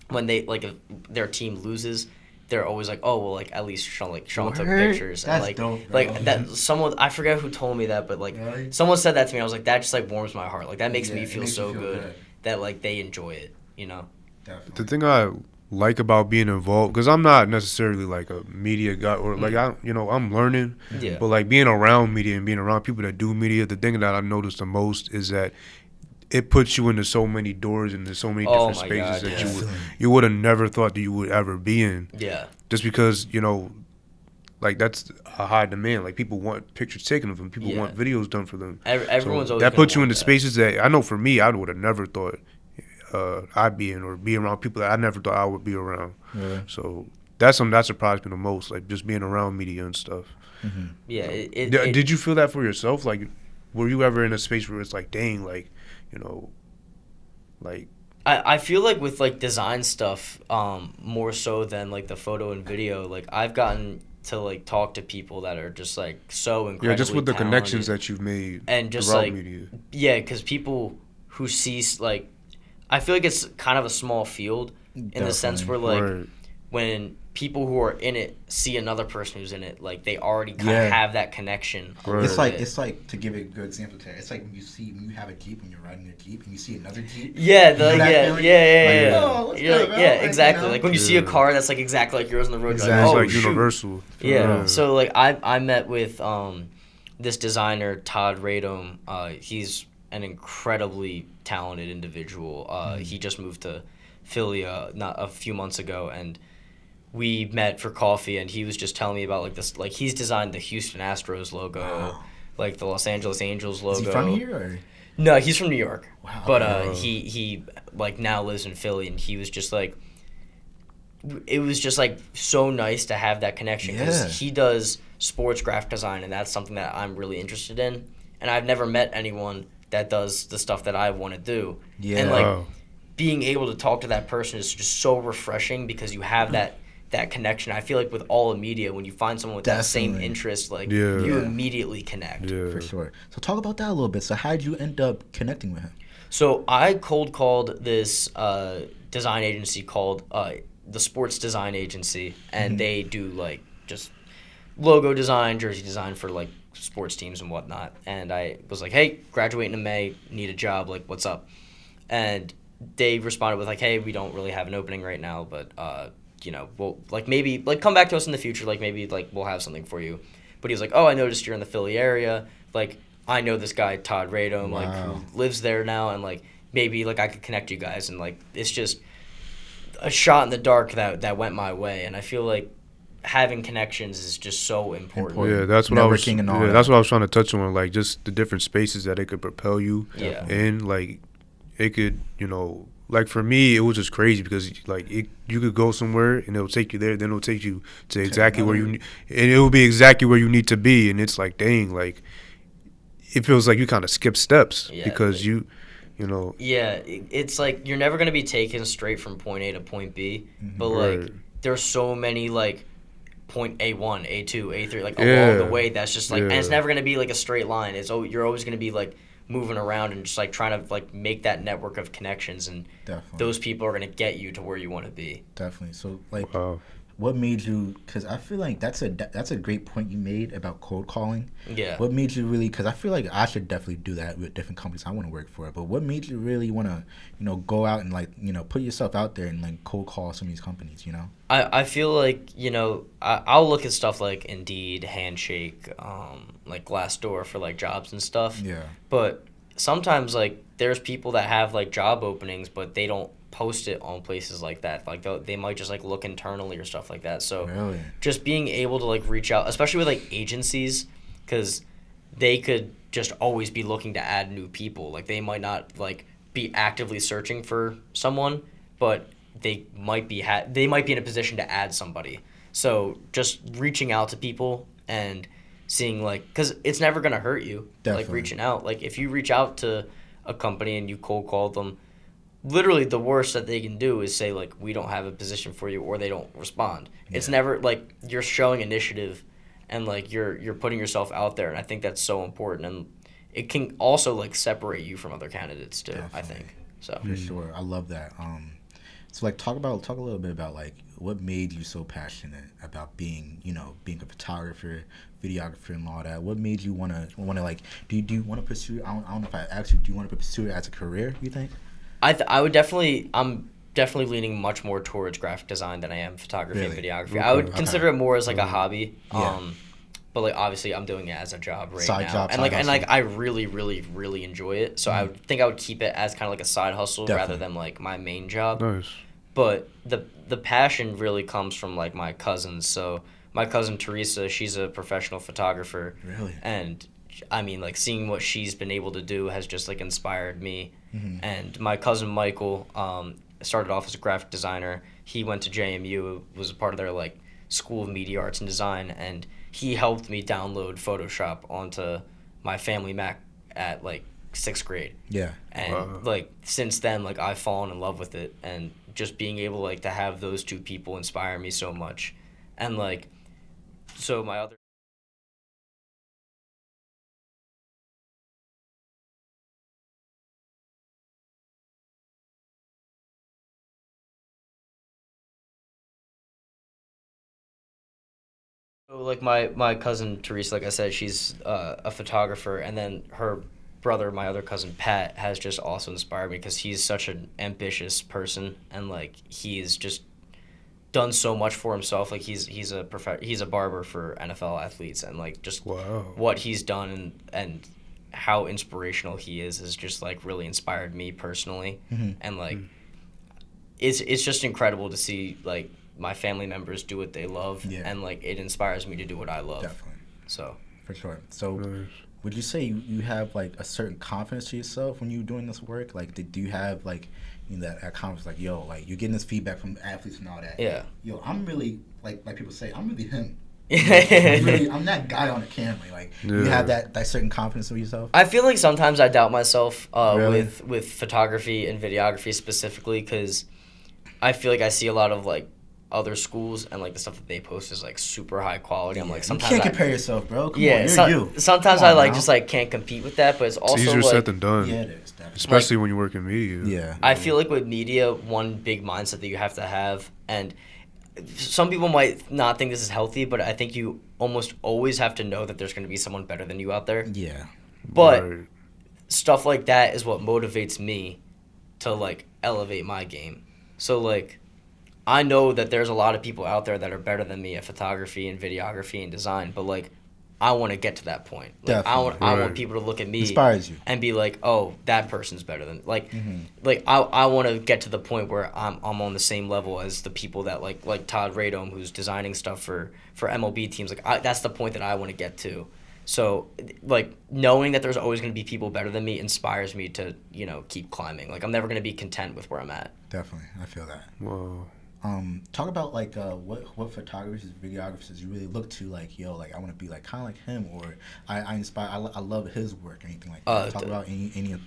[SPEAKER 3] when they like if their team loses, they're always like, oh well, like at least Sean took pictures.
[SPEAKER 1] That's
[SPEAKER 3] and like
[SPEAKER 1] dope,
[SPEAKER 3] like that someone, I forget who told me that, but like someone said that to me. I was like, that just like warms my heart. Like that makes me feel so good that like they enjoy it.
[SPEAKER 1] Definitely.
[SPEAKER 2] The thing I like about being involved, because I'm not necessarily like a media guy or like I'm learning, but like being around media and being around people that do media, the thing that I noticed the most is that it puts you into so many doors and there's so many different spaces that you would have never thought that you would ever be in.
[SPEAKER 3] Yeah.
[SPEAKER 2] Just because, like that's a high demand. Like people want pictures taken of them. People want videos done for them.
[SPEAKER 3] Everyone's always
[SPEAKER 2] that puts you into spaces that I know for me I would have never thought I'd be in, or be around people that I never thought I would be around. So that's something that surprised me the most, like just being around media and stuff.
[SPEAKER 3] Yeah.
[SPEAKER 2] Did you feel that for yourself? Like, were you ever in a space where it's like, dang, like, you know, like.
[SPEAKER 3] I feel like with like design stuff, more so than like the photo and video, like I've gotten to like talk to people that are just like so incredibly
[SPEAKER 2] just with the
[SPEAKER 3] talented,
[SPEAKER 2] connections that you've made
[SPEAKER 3] and just
[SPEAKER 2] throughout
[SPEAKER 3] like
[SPEAKER 2] media.
[SPEAKER 3] Yeah, because people who see like, I feel like it's kind of a small field in the sense where like when people who are in it see another person who's in it, like they already kind of have that connection.
[SPEAKER 1] It's like to give a good example to it, it's like when you have a Jeep when you're riding a Jeep and you see another Jeep.
[SPEAKER 3] Yeah, exactly.
[SPEAKER 1] You know?
[SPEAKER 3] Like when you see a car that's like exactly like yours on the road,
[SPEAKER 2] exactly.
[SPEAKER 3] you're like,
[SPEAKER 2] It's like universal.
[SPEAKER 3] Yeah. So like I met with this designer Todd Radom. He's an incredibly talented individual. He just moved to Philly not a few months ago, and we met for coffee, and he was just telling me about like this, like he's designed the Houston Astros logo, like the Los Angeles Angels logo.
[SPEAKER 1] Is he from here or?
[SPEAKER 3] No, he's from New York.
[SPEAKER 1] Wow.
[SPEAKER 3] But he like now lives in Philly, and he was just like, it was just like so nice to have that connection because he does sports graphic design, and that's something that I'm really interested in, and I've never met anyone that does the stuff that I want to do. Yeah. And like being able to talk to that person is just so refreshing because you have that connection. I feel like with all of media, when you find someone with that same interest, like you immediately connect.
[SPEAKER 1] Yeah. For sure. So talk about that a little bit. So how did you end up connecting with him?
[SPEAKER 3] So I cold called this design agency called the Sports Design Agency, and they do like just logo design, jersey design for like sports teams and whatnot. And I was like, hey, graduating in May, need a job, like what's up? And they responded with like, hey, we don't really have an opening right now, but you know, we'll like maybe like come back to us in the future, like maybe like we'll have something for you. But he was like, oh, I noticed you're in the Philly area, like I know this guy Todd Radom, like who lives there now, and like maybe like I could connect you guys. And like it's just a shot in the dark that went my way, and I feel like having connections is just so important.
[SPEAKER 2] Yeah, that's what
[SPEAKER 1] Networking and all that.
[SPEAKER 2] That's what I was trying to touch on, like just the different spaces that it could propel you in. Like it could, you know, like for me, it was just crazy because like you could go somewhere and it'll take you there, then it'll take you to exactly where you, and it will be exactly where you need to be, and it's like, dang, like it feels like you kind of skip steps because you know. Yeah,
[SPEAKER 3] it's like you're never gonna be taken straight from point A to point B, but like there's so many like point A1, A2, A3, like along the way. That's just like, and it's never gonna be like a straight line. You're always gonna be like moving around and just like trying to like make that network of connections, and those people are gonna get you to where you want to be.
[SPEAKER 1] Definitely. So like, what made you? Because I feel like that's a great point you made about cold calling. Yeah. What made you really? Because I feel like I should definitely do that with different companies I want to work for. But what made you really want to, you know, go out and like, you know, put yourself out there and like cold call some of these companies? You know.
[SPEAKER 3] I feel like, you know, I'll look at stuff like Indeed, Handshake, like Glassdoor for like jobs and stuff. Yeah. But sometimes like there's people that have like job openings, but they don't post it on places like that. Like they might just like look internally or stuff like that. So just being able to like reach out, especially with like agencies, because they could just always be looking to add new people. Like they might not like be actively searching for someone, but they might be in a position to add somebody. So just reaching out to people and seeing like, because it's never gonna hurt you. Like reaching out. Like if you reach out to a company and you cold call them, literally the worst that they can do is say like, we don't have a position for you, or they don't respond. It's never like, you're showing initiative and like you're putting yourself out there, and I think that's so important, and it can also like separate you from other candidates too. I think so.
[SPEAKER 1] For sure. I love that. So like talk a little bit about like what made you so passionate about being a photographer, videographer, and all that. What made you want to like, do you want to pursue, I don't know if I asked you, do you want to pursue it as a career, you think?
[SPEAKER 3] I'm definitely leaning much more towards graphic design than I am photography and videography. Okay. I would consider it more as like a hobby. But like obviously I'm doing it as a job right now. And like I really, really, really enjoy it. So I would think I would keep it as kind of like a side hustle rather than like my main job. Nice. But the passion really comes from like my cousins. So my cousin Teresa, she's a professional photographer. Really? And I mean, like seeing what she's been able to do has just like inspired me. Mm-hmm. And my cousin Michael started off as a graphic designer. He went to JMU, was a part of their like School of Media Arts and Design, and he helped me download Photoshop onto my family Mac at like 6th grade.
[SPEAKER 1] Yeah.
[SPEAKER 3] And like since then, like I've fallen in love with it, and just being able like to have those two people inspire me so much. And like, so my other So, like my cousin Teresa, like I said, she's a photographer, and then her brother, my other cousin Pat, has just also inspired me because he's such an ambitious person, and like he's just done so much for himself. Like he's a barber for NFL athletes, and like just what he's done and how inspirational he is has just like really inspired me personally, and like it's just incredible to see like my family members do what they love, and like it inspires me to do what I love.
[SPEAKER 1] Definitely.
[SPEAKER 3] So
[SPEAKER 1] for sure. So would you say you have like a certain confidence to yourself when you're doing this work? Like do you have like that confidence, like, yo, like you're getting this feedback from athletes and all that?
[SPEAKER 3] Yeah.
[SPEAKER 1] Yo, I'm really like people say, I'm really him. I'm that guy on the camera. Like you have that certain confidence with yourself.
[SPEAKER 3] I feel like sometimes I doubt myself
[SPEAKER 1] Really?
[SPEAKER 3] with photography and videography specifically, because I feel like I see a lot of like other schools, and like the stuff that they post is like super high quality. I'm like, sometimes
[SPEAKER 1] you can't compare yourself, bro. Come on, you're you.
[SPEAKER 3] Sometimes I like just like can't compete with that, but it's also
[SPEAKER 2] easier
[SPEAKER 3] like,
[SPEAKER 2] said than done.
[SPEAKER 1] Yeah, it is. Definitely.
[SPEAKER 2] Especially when you work in media.
[SPEAKER 1] Yeah.
[SPEAKER 3] I feel like with media, one big mindset that you have to have, and some people might not think this is healthy, but I think you almost always have to know that there's going to be someone better than you out there.
[SPEAKER 1] Yeah.
[SPEAKER 3] But stuff like that is what motivates me to like elevate my game. So like, I know that there's a lot of people out there that are better than me at photography and videography and design, but like I want to get to that point. Like, I want people to look at me
[SPEAKER 1] inspires you
[SPEAKER 3] and be like, oh, that person's better than like I want to get to the point where I'm on the same level as the people that like Todd Radome, who's designing stuff for MLB teams. Like that's the point that I want to get to. So like knowing that there's always going to be people better than me inspires me to keep climbing. Like I'm never going to be content with where I'm at.
[SPEAKER 1] Definitely, I feel that.
[SPEAKER 2] Whoa.
[SPEAKER 1] Talk about like what photographers, videographers you really look to, like, yo, like I want to be like kind of like him, or I inspire, I love his work, or anything like that. Talk about any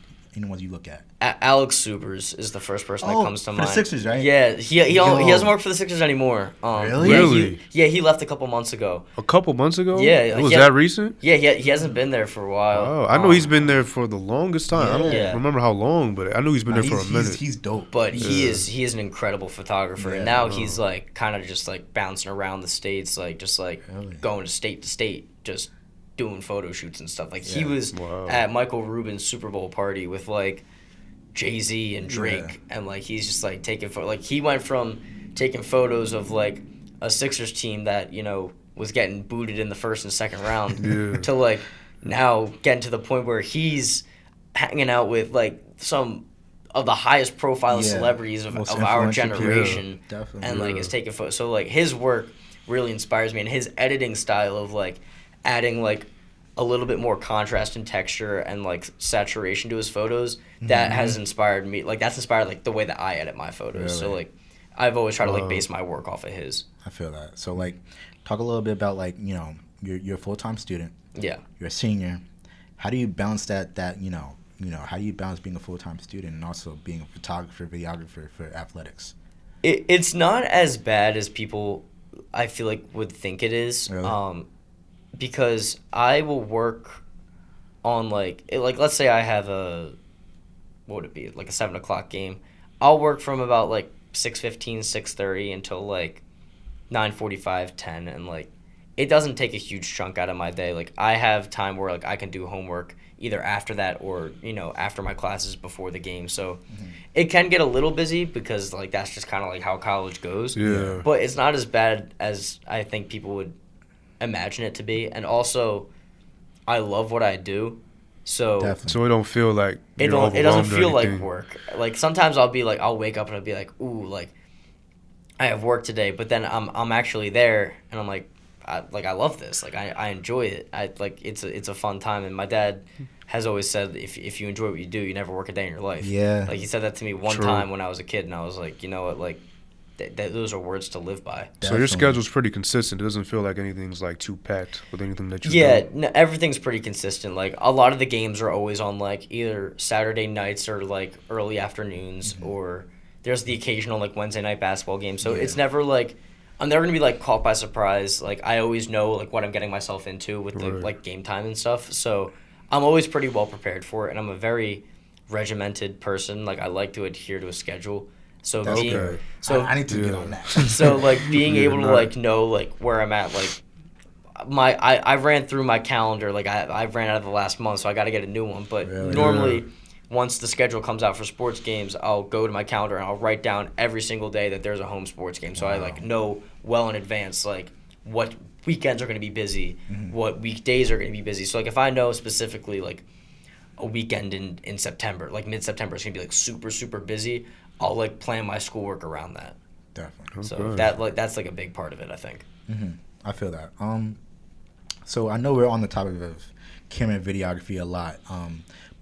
[SPEAKER 1] ones you look at.
[SPEAKER 3] Alex Subers is the first person that comes to mind.
[SPEAKER 1] For the Sixers, right?
[SPEAKER 3] Yeah, he doesn't work for the Sixers anymore.
[SPEAKER 2] Really?
[SPEAKER 3] He left a couple months ago.
[SPEAKER 2] A couple months ago?
[SPEAKER 3] Yeah.
[SPEAKER 2] Was that recent?
[SPEAKER 3] Yeah, he hasn't been there for a while.
[SPEAKER 2] Oh, I know he's been there for the longest time. I don't remember how long, but I know he's been there for a minute.
[SPEAKER 1] He's dope.
[SPEAKER 3] But he is an incredible photographer, and now he's like kind of just like bouncing around the states, like just like going to state, just doing photo shoots and stuff. Like he was at Michael Rubin's Super Bowl party with like Jay-Z and Drake, and like he's just like taking like he went from taking photos of like a Sixers team that was getting booted in the first and second round to like now getting to the point where he's hanging out with like some of the highest profile celebrities of our generation, and like is taking photos. So like his work really inspires me, and his editing style of like adding like a little bit more contrast and texture and like saturation to his photos, that has inspired me. Like that's inspired like the way that I edit my photos. Really? So like I've always tried to like base my work off of his.
[SPEAKER 1] I feel that. So like talk a little bit about like you're a full-time student.
[SPEAKER 3] Yeah.
[SPEAKER 1] You're a senior. How do you balance that how do you balance being a full-time student and also being a photographer, videographer for athletics?
[SPEAKER 3] It's not as bad as people I feel like would think it is.
[SPEAKER 1] Really?
[SPEAKER 3] Because I will work on like let's say I have what would it be, like a 7 o'clock game. I'll work from about like 6:15, 6:30 until like 9:45, 10, and like it doesn't take a huge chunk out of my day. Like I have time where like I can do homework either after that or after my classes before the game. So it can get a little busy because like that's just kind of like how college goes.
[SPEAKER 2] Yeah.
[SPEAKER 3] But it's not as bad as I think people would imagine it to be. And also I love what I do. So
[SPEAKER 1] Definitely.
[SPEAKER 2] So it don't feel like
[SPEAKER 3] it doesn't feel like work. Like sometimes I'll wake up and I'll be like, ooh, like I have work today, but then I'm actually there and I'm like I love this. Like I enjoy it. It's a fun time. And my dad has always said if you enjoy what you do, you never work a day in your life.
[SPEAKER 1] Yeah.
[SPEAKER 3] Like he said that to me one time when I was a kid, and I was like, you know what, like those are words to live by.
[SPEAKER 2] So your schedule's pretty consistent. It doesn't feel like anything's like too packed with anything that you do.
[SPEAKER 3] No, everything's pretty consistent. Like a lot of the games are always on like either Saturday nights or like early afternoons, or there's the occasional like Wednesday night basketball game. So it's never like I'm never gonna be like caught by surprise. Like I always know like what I'm getting myself into with the like game time and stuff. So I'm always pretty well prepared for it, and I'm a very regimented person. Like I like to adhere to a schedule. So
[SPEAKER 1] I need to get on that.
[SPEAKER 3] So like being able to like know like where I'm at, like I ran through my calendar, like I ran out of the last month, so I got to get a new one. But normally, once the schedule comes out for sports games, I'll go to my calendar and I'll write down every single day that there's a home sports game. So I like know well in advance like what weekends are going to be busy, what weekdays are going to be busy. So like if I know specifically like a weekend in September, like mid-September, it's going to be like super, super busy, I'll like plan my schoolwork around that.
[SPEAKER 1] Definitely.
[SPEAKER 3] So that's like a big part of it, I think.
[SPEAKER 1] I feel that. So I know we're on the topic of camera and videography a lot.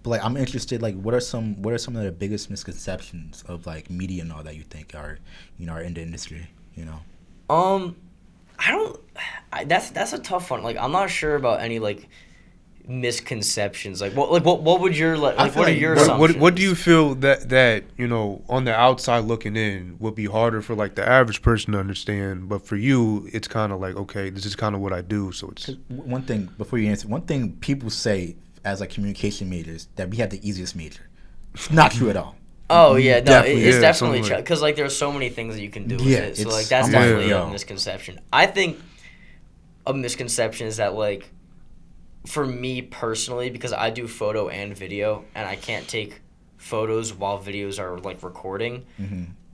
[SPEAKER 1] But like I'm interested, like what are some of the biggest misconceptions of like media and all that you think are in the industry,
[SPEAKER 3] That's a tough one. Like I'm not sure about any like misconceptions. Like what would your what are your assumptions?
[SPEAKER 2] What do you feel that on the outside looking in would be harder for like the average person to understand, but for you it's kind of like, okay, this is kind of what I do. So it's
[SPEAKER 1] one thing before you answer. One thing people say as like communication majors that we have the easiest major. It's not true at all.
[SPEAKER 3] Oh yeah, no, it's definitely true because like there's so many things that you can do with it. So like that's definitely a misconception. I think a misconception is that like, for me personally, because I do photo and video and I can't take photos while videos are like recording,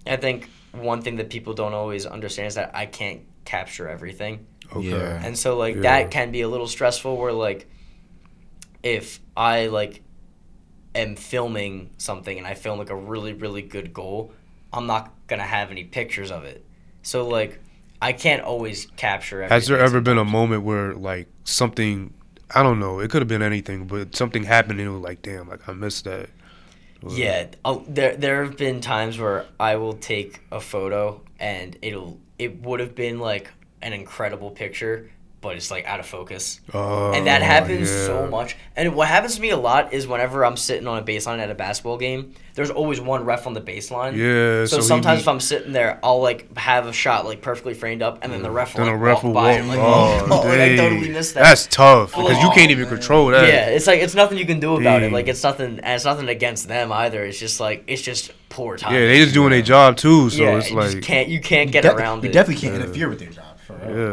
[SPEAKER 3] I think one thing that people don't always understand is that I can't capture everything.
[SPEAKER 2] Okay.
[SPEAKER 3] And so like that can be a little stressful where like if I like am filming something and I film like a really, really good goal, I'm not gonna have any pictures of it. So like I can't always capture everything.
[SPEAKER 2] Has there ever been a moment where like something, I don't know, it could have been anything, but something happened and it was like, damn, like I missed that?
[SPEAKER 3] Yeah, there have been times where I will take a photo and it would have been like an incredible picture, but it's like out of focus. And that happens so much. And what happens to me a lot is whenever I'm sitting on a baseline at a basketball game, there's always one ref on the baseline.
[SPEAKER 2] Yeah.
[SPEAKER 3] So sometimes if I'm sitting there, I'll like have a shot like perfectly framed up, and then the ref will walk by. I'm like, I totally missed that.
[SPEAKER 2] That's tough because you can't even control that.
[SPEAKER 3] Yeah, it's like it's nothing you can do about it. Like it's nothing against them either. It's just poor timing.
[SPEAKER 2] Yeah, they just doing their job too. So it's like
[SPEAKER 3] you can't get around it.
[SPEAKER 1] You definitely can't interfere with their job.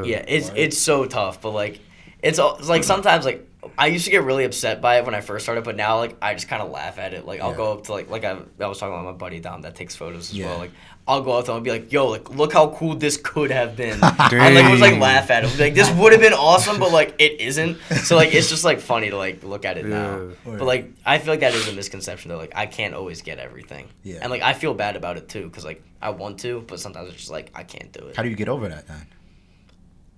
[SPEAKER 3] Yeah, it's so tough, but like it's like sometimes like I used to get really upset by it when I first started, but now like I just kind of laugh at it. Like I'll go up to like I was talking about my buddy Dom that takes photos as well. Like I'll go up to him and be like, "Yo, like look how cool this could have been." I like was like laugh at him, like this would have been awesome, but like it isn't. So like it's just like funny to like look at it now. But like I feel like that is a misconception though. Like I can't always get everything. Yeah. And like I feel bad about it too because like I want to, but sometimes it's just like I can't do it.
[SPEAKER 1] How do you get over that then?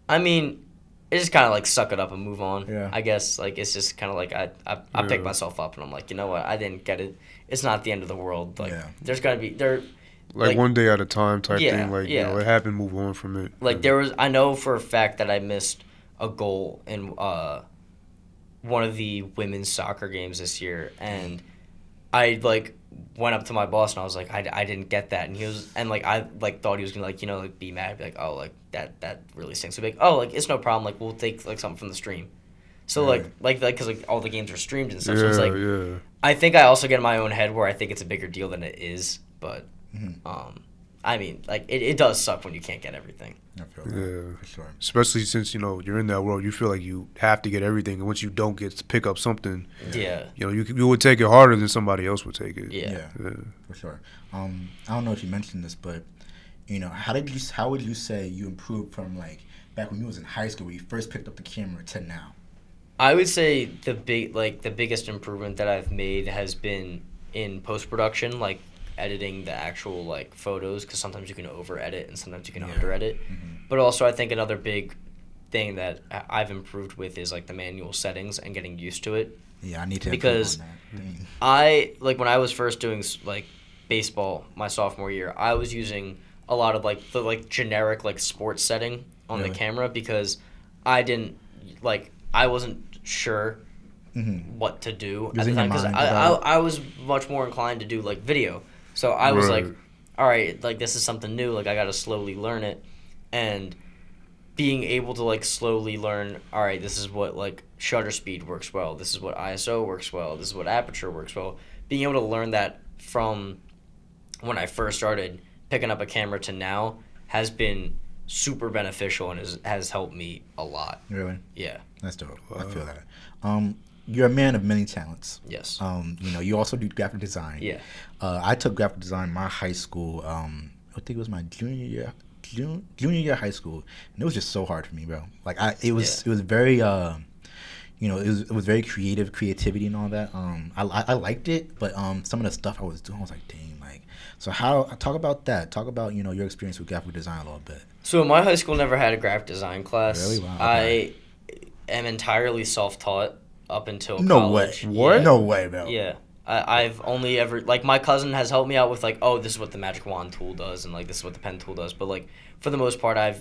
[SPEAKER 3] I mean, it's just kind of like suck it up and move on.
[SPEAKER 1] Yeah.
[SPEAKER 3] I guess like it's just kind of like I pick myself up and I'm like, you know what, I didn't get it. It's not the end of the world. Like there's gotta be
[SPEAKER 2] like one day at a time type thing. Like you know, it happened, move on from it.
[SPEAKER 3] Like I know for a fact that I missed a goal in one of the women's soccer games this year, and I like went up to my boss and I was like, I didn't get that, and he was I like thought he was gonna like like be mad, be like, oh like that really stinks. So be like, oh like it's no problem, like we'll take like something from the stream. So like because like all the games are streamed and stuff. So it's like I think I also get in my own head where I think it's a bigger deal than it is, but I mean like it does suck when you can't get everything.
[SPEAKER 1] I feel that, for sure.
[SPEAKER 2] Especially since you're in that world, you feel like you have to get everything, and once you don't get to pick up something, you would take it harder than somebody else would take it.
[SPEAKER 1] Yeah. For sure. I don't know if you mentioned this, but how would you say you improved from like back when you was in high school where you first picked up the camera to now?
[SPEAKER 3] I would say the biggest improvement that I've made has been in post-production, like editing the actual like photos, because sometimes you can over edit and sometimes you can under edit. But also I think another big thing that I've improved with is like the manual settings and getting used to it.
[SPEAKER 1] I need to
[SPEAKER 3] because I like when I was first doing like baseball my sophomore year, I was using a lot of like the like generic like sports setting on the camera because I wasn't sure what to do at the time because I was much more inclined to do like video. So I was like, all right, like this is something new. Like I got to slowly learn it, and being able to like slowly learn. All right, this is what like shutter speed works well. This is what ISO works well. This is what aperture works well. Being able to learn that from when I first started picking up a camera to now has been super beneficial and has helped me a lot.
[SPEAKER 1] Really?
[SPEAKER 3] Yeah.
[SPEAKER 1] That's dope. I feel that. You're a man of many talents.
[SPEAKER 3] Yes.
[SPEAKER 1] You also do graphic design.
[SPEAKER 3] Yeah.
[SPEAKER 1] I took graphic design in my high school. I think it was my junior year of high school, and it was just so hard for me, bro. Like it was very it was very creativity and all that. I liked it, but some of the stuff I was doing, I was like, dang, like. So talk about that. Talk about your experience with graphic design a little bit.
[SPEAKER 3] So my high school never had a graphic design class.
[SPEAKER 1] Really? Wow. Okay.
[SPEAKER 3] I am entirely self-taught up until
[SPEAKER 1] no
[SPEAKER 3] college.
[SPEAKER 1] Way. What? Yeah. No way, bro.
[SPEAKER 3] Yeah. I've only ever, like, my cousin has helped me out with, like, oh, this is what the magic wand tool does, and, like, this is what the pen tool does. But, like, for the most part, I've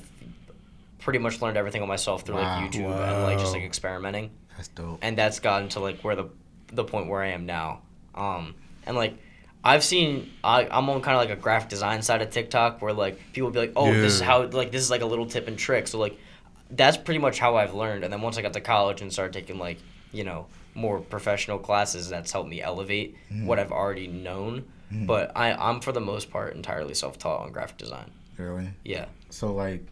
[SPEAKER 3] pretty much learned everything on myself through, like, YouTube and, like, just, like, experimenting.
[SPEAKER 1] That's dope.
[SPEAKER 3] And that's gotten to, like, where the point where I am now. And, like, I've seen, I'm on kind of, like, a graphic design side of TikTok where, like, people will be like, oh, this is how, like, this is, like, a little tip and trick. So, like, that's pretty much how I've learned. And then once I got to college and started taking, like, more professional classes, that's helped me elevate what I've already known. But I'm for the most part entirely self-taught on graphic design.
[SPEAKER 1] Really?
[SPEAKER 3] Yeah.
[SPEAKER 1] So like,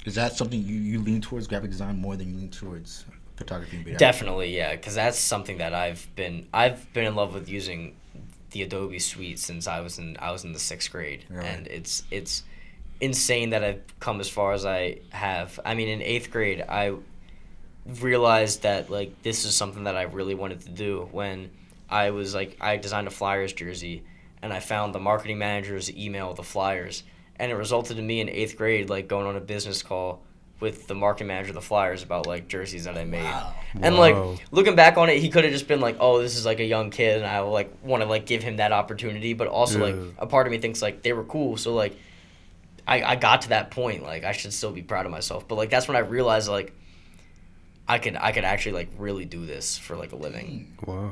[SPEAKER 1] is that something you lean towards, graphic design, more than you lean towards photography and video?
[SPEAKER 3] Definitely, yeah, because that's something that I've been in love with using the Adobe Suite since I was in the 6th grade, really? And it's insane that I've come as far as I have. I mean, in 8th grade, I realized that like this is something that I really wanted to do when I was like I designed a Flyers jersey and I found the marketing manager's email of the Flyers, and it resulted in me in 8th grade like going on a business call with the marketing manager of the Flyers about like jerseys that I made. Wow. And like looking back on it, he could have just been like, oh, this is like a young kid and I like want to like give him that opportunity, but also like a part of me thinks like they were cool, so like I got to that point, like I should still be proud of myself. But like that's when I realized like I could actually like really do this for like a living.
[SPEAKER 2] Wow.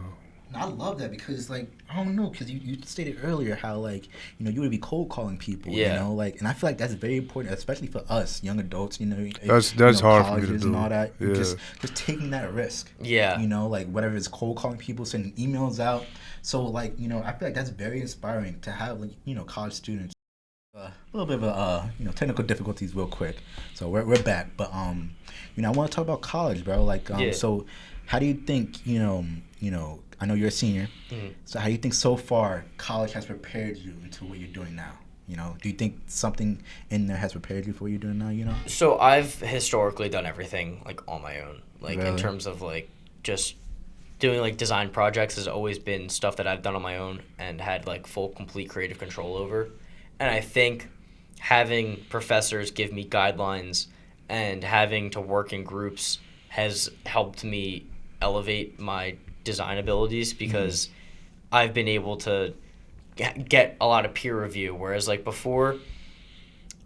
[SPEAKER 1] I love that because like I don't know, because you stated earlier how like you would be cold calling people, like, and I feel like that's very important, especially for us young adults,
[SPEAKER 2] that's hard for me to do
[SPEAKER 1] and all that. Just taking that risk, like whatever it's cold calling people, sending emails out. So like I feel like that's very inspiring to have like college students. A little bit of technical difficulties real quick, so we're back, but I want to talk about college, bro. Like so how do you think I know you're a senior, so how do you think so far college has prepared you into what you're doing now? Do you think something in there has prepared you for what you're doing now?
[SPEAKER 3] So I've historically done everything like on my own, like really? In terms of like just doing like design projects has always been stuff that I've done on my own and had like full complete creative control over. And I think having professors give me guidelines and having to work in groups has helped me elevate my design abilities because I've been able to get a lot of peer review. Whereas like before,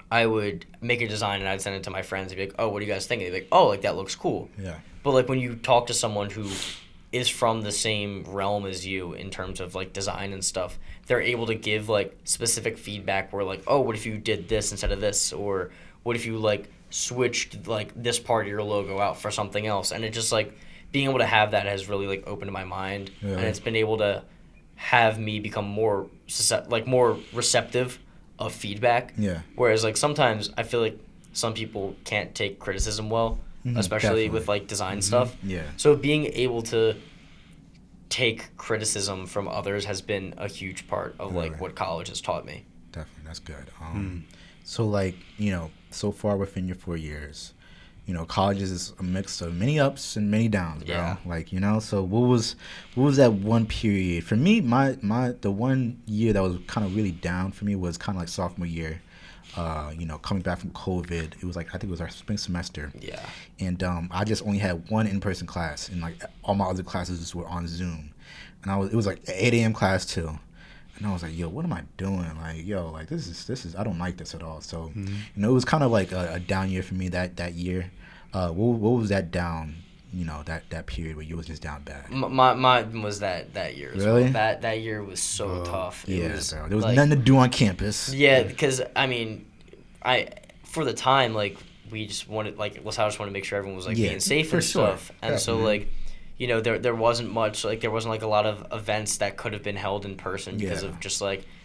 [SPEAKER 3] I would make a design and I'd send it to my friends and be like, oh, what do you guys think? And they'd be like, oh, like that looks cool. Yeah. But like when you talk to someone who is from the same realm as you in terms of like design and stuff, they're able to give like specific feedback where like, oh, what if you did this instead of this, or what if you like switched like this part of your logo out for something else. And it just like being able to have that has really like opened my mind, and it's been able to have me become more receptive of feedback. Whereas like sometimes I feel like some people can't take criticism well, especially with like design stuff. So being able to take criticism from others has been a huge part of like what college has taught me.
[SPEAKER 1] Definitely, that's good. So like so far within your 4 years, college is a mix of many ups and many downs, bro. Like so what was that one period for me? The 1 year that was kind of really down for me was kind of like sophomore year. Coming back from COVID, it was like I think it was our spring semester. And I just only had one in-person class, and like all my other classes were on Zoom, and it was like an 8 a.m. class too. and I was like, yo, what am I doing? Like, yo, like this is I don't like this at all. So, it was kind of like a down year for me that year. What was that down? That period where you was just down bad.
[SPEAKER 3] Mine was that year as
[SPEAKER 1] really?
[SPEAKER 3] well. That year was so tough.
[SPEAKER 1] There was nothing to do on campus.
[SPEAKER 3] Yeah, because I mean, for the time we just wanted LaSalle just wanted to make sure everyone was being safe and stuff, and so there wasn't much there wasn't a lot of events that could have been held in person because of just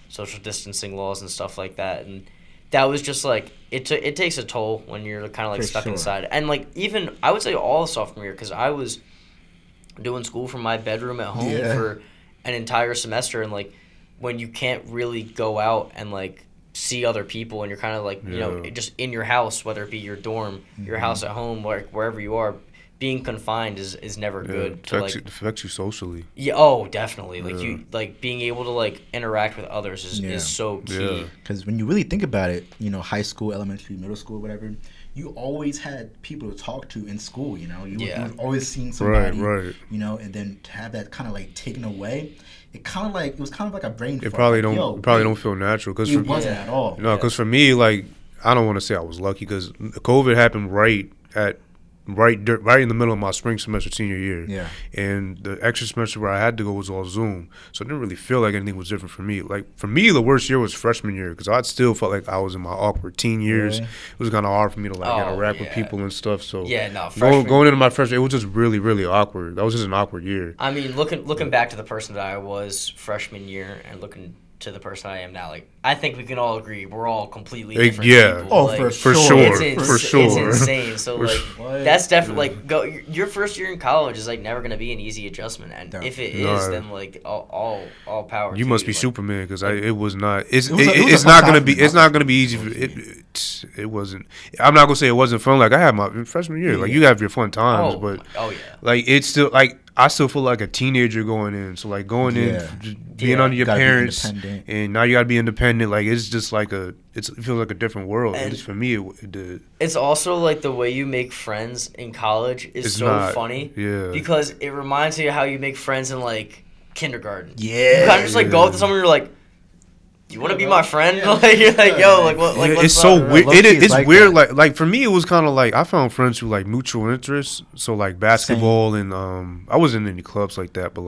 [SPEAKER 3] social distancing laws and stuff like that, and that was just it takes a toll when you're kind of stuck inside, and even I would say all sophomore year because I was doing school from my bedroom at home for an entire semester, and when you can't really go out and see other people and you're kind of just in your house, whether it be your dorm, your house at home, wherever you are, being confined is never good.
[SPEAKER 2] It affects you socially.
[SPEAKER 3] Yeah. Oh, definitely. You being able to interact with others is so key.
[SPEAKER 1] Because when you really think about it, high school, elementary, middle school, whatever, you always had people to talk to in school. You were always seeing somebody. Right. And then to have that kind of taken away, it was kind of like a brain fart.
[SPEAKER 2] It probably don't feel natural. Cause
[SPEAKER 1] it wasn't at all.
[SPEAKER 2] No, because for me, I don't want to say I was lucky because COVID happened right in the middle of my spring semester senior year.
[SPEAKER 1] Yeah.
[SPEAKER 2] And the extra semester where I had to go was all Zoom. So it didn't really feel like anything was different for me. For me, the worst year was freshman year because I still felt like I was in my awkward teen years. It was kind of hard for me to interact with people and stuff. So going into my freshman, it was just really, really awkward. That was just an awkward year.
[SPEAKER 3] I mean, looking back to the person that I was freshman year and looking to the person I am now, I think we can all agree we're all completely different people.
[SPEAKER 1] Oh, for sure.
[SPEAKER 3] It's insane. So that's definitely your first year in college is never gonna be an easy adjustment, and if it is, then all power.
[SPEAKER 2] You
[SPEAKER 3] to
[SPEAKER 2] must
[SPEAKER 3] you.
[SPEAKER 2] be Superman because it was not. It's not gonna be easy. It wasn't. I'm not gonna say it wasn't fun. I had my freshman year. You have your fun times, but it's still I still feel like a teenager going in. So going in, being under your parents, and now you gotta be independent. It's just it feels like a different world. At least for me, it did.
[SPEAKER 3] It's also the way you make friends in college is funny.
[SPEAKER 2] Yeah.
[SPEAKER 3] Because it reminds me of how you make friends in kindergarten.
[SPEAKER 1] Yeah.
[SPEAKER 3] You kind of just go up to someone and you're like, you want to be my friend? You're yo, what?
[SPEAKER 2] It's so weird. It's weird. For me, it was kind of I found friends who mutual interests. So basketball and I wasn't in any clubs like that, but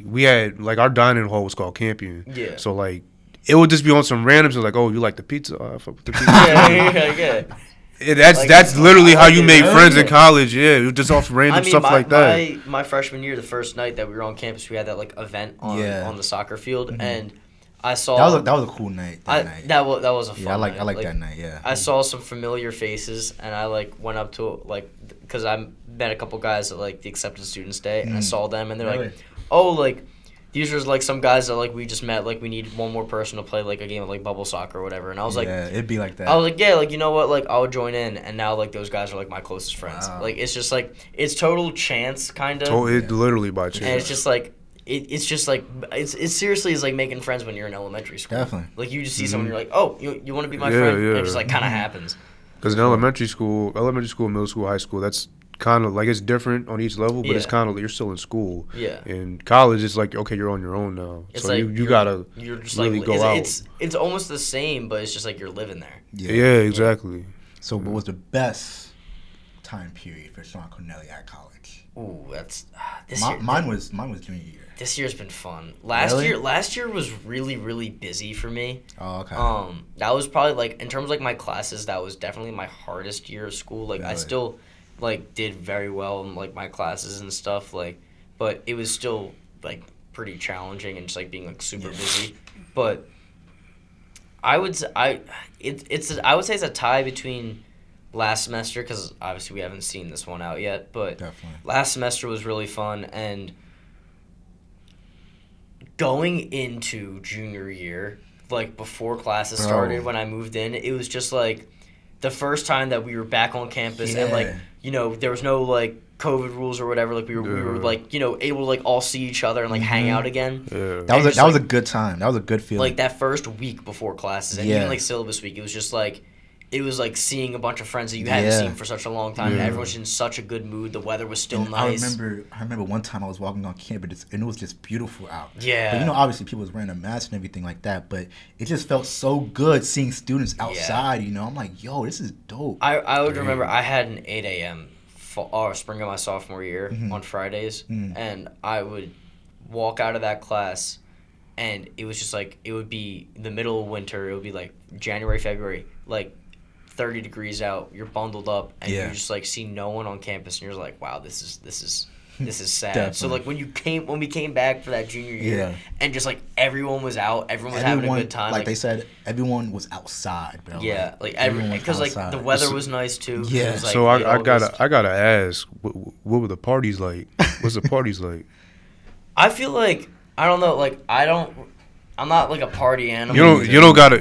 [SPEAKER 2] we had our dining hall was called Campion.
[SPEAKER 3] Yeah.
[SPEAKER 2] So it would just be on some random. So oh, you like the pizza? Oh, I fuck with the pizza.
[SPEAKER 3] yeah.
[SPEAKER 2] That's literally how you make friends in college. Yeah, just off random stuff like that.
[SPEAKER 3] My freshman year, the first night that we were on campus, we had that event on the soccer field and. I saw
[SPEAKER 1] that was a cool night.
[SPEAKER 3] That was a fun night.
[SPEAKER 1] I like that night. Yeah.
[SPEAKER 3] I saw some familiar faces, and I went up to because I met a couple guys at the acceptance students day, and I saw them, and they're these are some guys that we just met. We need one more person to play a game of bubble soccer or whatever. And I was
[SPEAKER 1] it'd be like that.
[SPEAKER 3] I was you know what, I'll join in, and now those guys are my closest friends. Wow. It's just it's total chance kind of.
[SPEAKER 2] It literally by chance.
[SPEAKER 3] And it's just It's just it's seriously is making friends when you're in elementary school.
[SPEAKER 1] Definitely.
[SPEAKER 3] You just see someone, you're oh, you want to be my friend?
[SPEAKER 2] Yeah.
[SPEAKER 3] And it just kind of happens.
[SPEAKER 2] Because in elementary school, middle school, high school, that's kind of it's different on each level, but it's kind of you're still in school.
[SPEAKER 3] Yeah.
[SPEAKER 2] In college, it's okay, you're on your own now.
[SPEAKER 3] It's
[SPEAKER 2] so you gotta
[SPEAKER 3] you're just
[SPEAKER 2] really go out.
[SPEAKER 3] It's almost the same, but it's just you're living there.
[SPEAKER 2] Yeah, exactly.
[SPEAKER 1] So what was the best time period for Sean Cornely at college?
[SPEAKER 3] Ooh, that's
[SPEAKER 1] mine was junior year.
[SPEAKER 3] This year's been fun. Last year was really, really busy for me.
[SPEAKER 1] Oh, okay.
[SPEAKER 3] That was probably in terms of my classes, that was definitely my hardest year of school.
[SPEAKER 1] Really?
[SPEAKER 3] I still did very well in my classes and stuff. But it was still pretty challenging and just being super busy. But I would say it's a tie between last semester because obviously we haven't seen this one out yet. But
[SPEAKER 1] definitely.
[SPEAKER 3] Last semester was really fun and. Going into junior year, before classes started, when I moved in, it was just the first time that we were back on campus and there was no COVID rules or whatever. We were able to all see each other and hang out again.
[SPEAKER 2] Yeah.
[SPEAKER 1] That was a good time. That was a good feeling.
[SPEAKER 3] That first week before classes and even syllabus week, it was just it was like seeing a bunch of friends that you hadn't seen for such a long time, and everyone's in such a good mood. The weather was still nice.
[SPEAKER 1] I remember one time I was walking on campus, and it was just beautiful out.
[SPEAKER 3] Yeah.
[SPEAKER 1] But, you know, obviously people was wearing a mask and everything like that, but it just felt so good seeing students outside. You know, I'm like, yo, this is dope.
[SPEAKER 3] I would remember I had an 8 a.m. Spring of my sophomore year on Fridays, and I would walk out of that class, and it was just like, it would be the middle of winter. It would be like January, February, like 30 degrees out. You're bundled up, and you just like see no one on campus, and you're like, wow, this is sad. So like when we came back for that junior year, and just like everyone was out, everyone was having a good time.
[SPEAKER 1] Like they said, everyone was outside, bro.
[SPEAKER 3] Yeah, like everyone, because like the weather was nice too.
[SPEAKER 1] Yeah.
[SPEAKER 3] It was, like,
[SPEAKER 2] so I gotta ask, what were the parties like? What's the parties like?
[SPEAKER 3] I feel like, I don't know, like I'm not like a party animal.
[SPEAKER 2] You don't gotta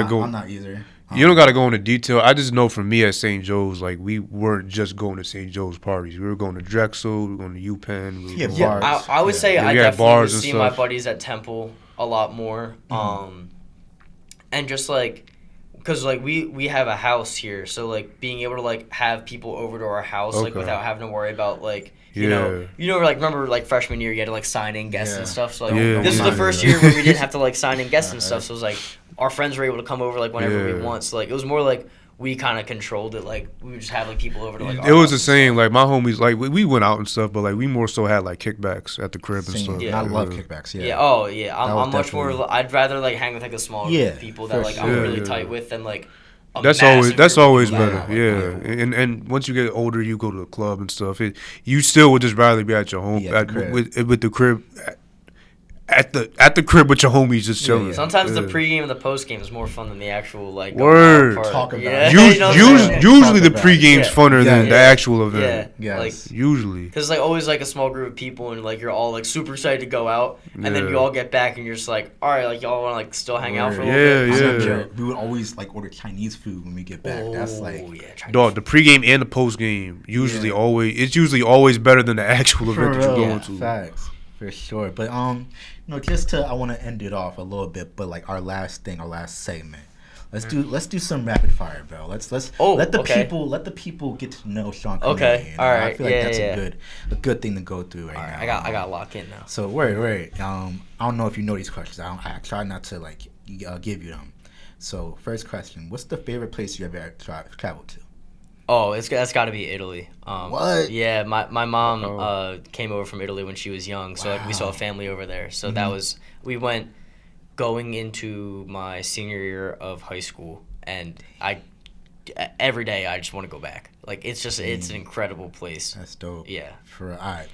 [SPEAKER 2] go.
[SPEAKER 1] I'm not either.
[SPEAKER 2] You don't gotta go into detail. I just know for me at St. Joe's, like we weren't just going to St. Joe's parties. We were going to Drexel. We were going to UPenn.
[SPEAKER 3] I would say I definitely would see my buddies at Temple a lot more. And just like, because like we have a house here, so like being able to like have people over to our house like without having to worry about like. You know, like remember like freshman year you had to like sign in guests and stuff. So like this was the first year where we didn't have to like sign in guests and stuff. So it was like our friends were able to come over like whenever we want. So like it was more like we kind of controlled it. Like we would just have like people over to like.
[SPEAKER 2] It was the same. Like my homies, like we went out and stuff, but like we more so had like kickbacks at the crib and stuff.
[SPEAKER 1] Yeah, I love kickbacks. Yeah.
[SPEAKER 3] Yeah. Oh yeah. I'm much more. I'd rather like hang with like a smaller group of people that like I'm really tight with than like. That's
[SPEAKER 2] always better. Yeah, and once you get older, you go to the club and stuff. You still would just rather be at your home with the crib. At the crib with your homies just chilling.
[SPEAKER 3] Yeah. Sometimes the pregame and the postgame is more fun than the actual like
[SPEAKER 2] word.
[SPEAKER 1] Talk about
[SPEAKER 2] usually the pregame's funner than the actual event.
[SPEAKER 3] Yeah, like
[SPEAKER 2] usually
[SPEAKER 3] because like always like a small group of people and like you're all like super excited to go out and then you all get back and you're just like, all right, like y'all want to like still hang out for a little bit.
[SPEAKER 1] Yeah. We would always like order Chinese food when we get back. That's like
[SPEAKER 2] dog. The pregame and the postgame usually always better than the actual event that you're going to.
[SPEAKER 1] Facts. For sure. But I want to end it off a little bit, but like our last segment. Let's do some rapid fire, bro. Let's let the people get to know Sean Cornely.
[SPEAKER 3] Okay. All right.
[SPEAKER 1] I feel like that's a good thing to go through right now.
[SPEAKER 3] I got to lock in now.
[SPEAKER 1] So wait. I don't know if you know these questions. I try not to like give you them. So first question: what's the favorite place you ever traveled to?
[SPEAKER 3] Oh, that's got to be Italy.
[SPEAKER 1] What?
[SPEAKER 3] Yeah, my mom came over from Italy when she was young, so like we saw a family over there. So we went going into my senior year of high school, and every day I just want to go back. Like it's an incredible place.
[SPEAKER 1] That's dope.
[SPEAKER 3] Yeah.
[SPEAKER 1] All right.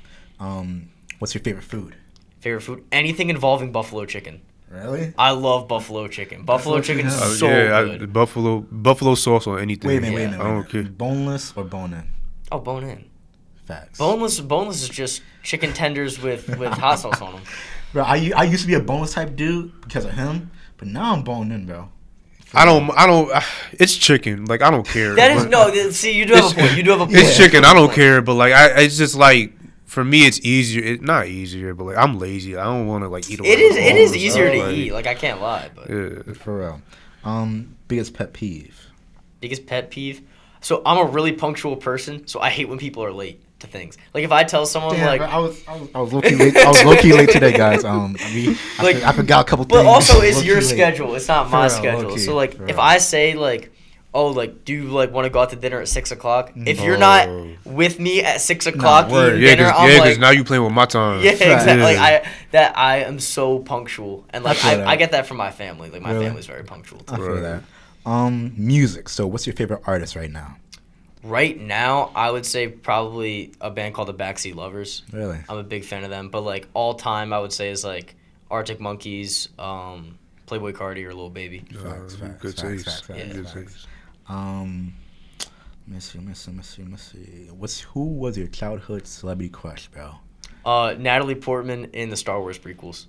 [SPEAKER 1] What's your favorite food?
[SPEAKER 3] Favorite food? Anything involving buffalo chicken.
[SPEAKER 1] Really?
[SPEAKER 3] I love buffalo chicken. Buffalo chicken is so good.
[SPEAKER 2] Buffalo sauce on anything.
[SPEAKER 1] Wait a minute.
[SPEAKER 2] I don't care.
[SPEAKER 1] Boneless or bone-in?
[SPEAKER 3] Oh, bone-in.
[SPEAKER 1] Facts.
[SPEAKER 3] Boneless is just chicken tenders with hot sauce on them.
[SPEAKER 1] Bro, I used to be a boneless type dude because of him, but now I'm bone-in, bro.
[SPEAKER 2] I don't. It's chicken. Like I don't care.
[SPEAKER 3] See, you do have a point.
[SPEAKER 2] It's chicken. I don't care, but like it's just like. For me, it's easier. It's not easier, but like I'm lazy. I don't want to like eat.
[SPEAKER 3] It is easier to eat. Like I can't lie, but
[SPEAKER 2] yeah.
[SPEAKER 1] For real. Biggest pet peeve.
[SPEAKER 3] Biggest pet peeve. So I'm a really punctual person. So I hate when people are late to things. Like if I tell someone like
[SPEAKER 1] bro, I was low-key late. I was low-key late today, guys. I forgot a couple things.
[SPEAKER 3] But also, it's your schedule. It's not my schedule. So like if I say like. Oh, like, do you, like, want to go out to dinner at 6 o'clock? If you're not with me at 6 o'clock eating dinner, I'm like...
[SPEAKER 2] because now you playing with my time.
[SPEAKER 3] Yeah, exactly. Yeah. I am so punctual. And, like, I get that from my family. Like, my family's very punctual, too.
[SPEAKER 1] I feel that. Music. So, what's your favorite artist right now?
[SPEAKER 3] Right now, I would say probably a band called the Backseat Lovers.
[SPEAKER 1] Really?
[SPEAKER 3] I'm a big fan of them. But, like, all time, I would say is, like, Arctic Monkeys, Playboy Cardi, or Lil Baby.
[SPEAKER 1] Facts.
[SPEAKER 2] Good taste.
[SPEAKER 1] Let me see. Who was your childhood celebrity crush, bro?
[SPEAKER 3] Natalie Portman in the Star Wars prequels.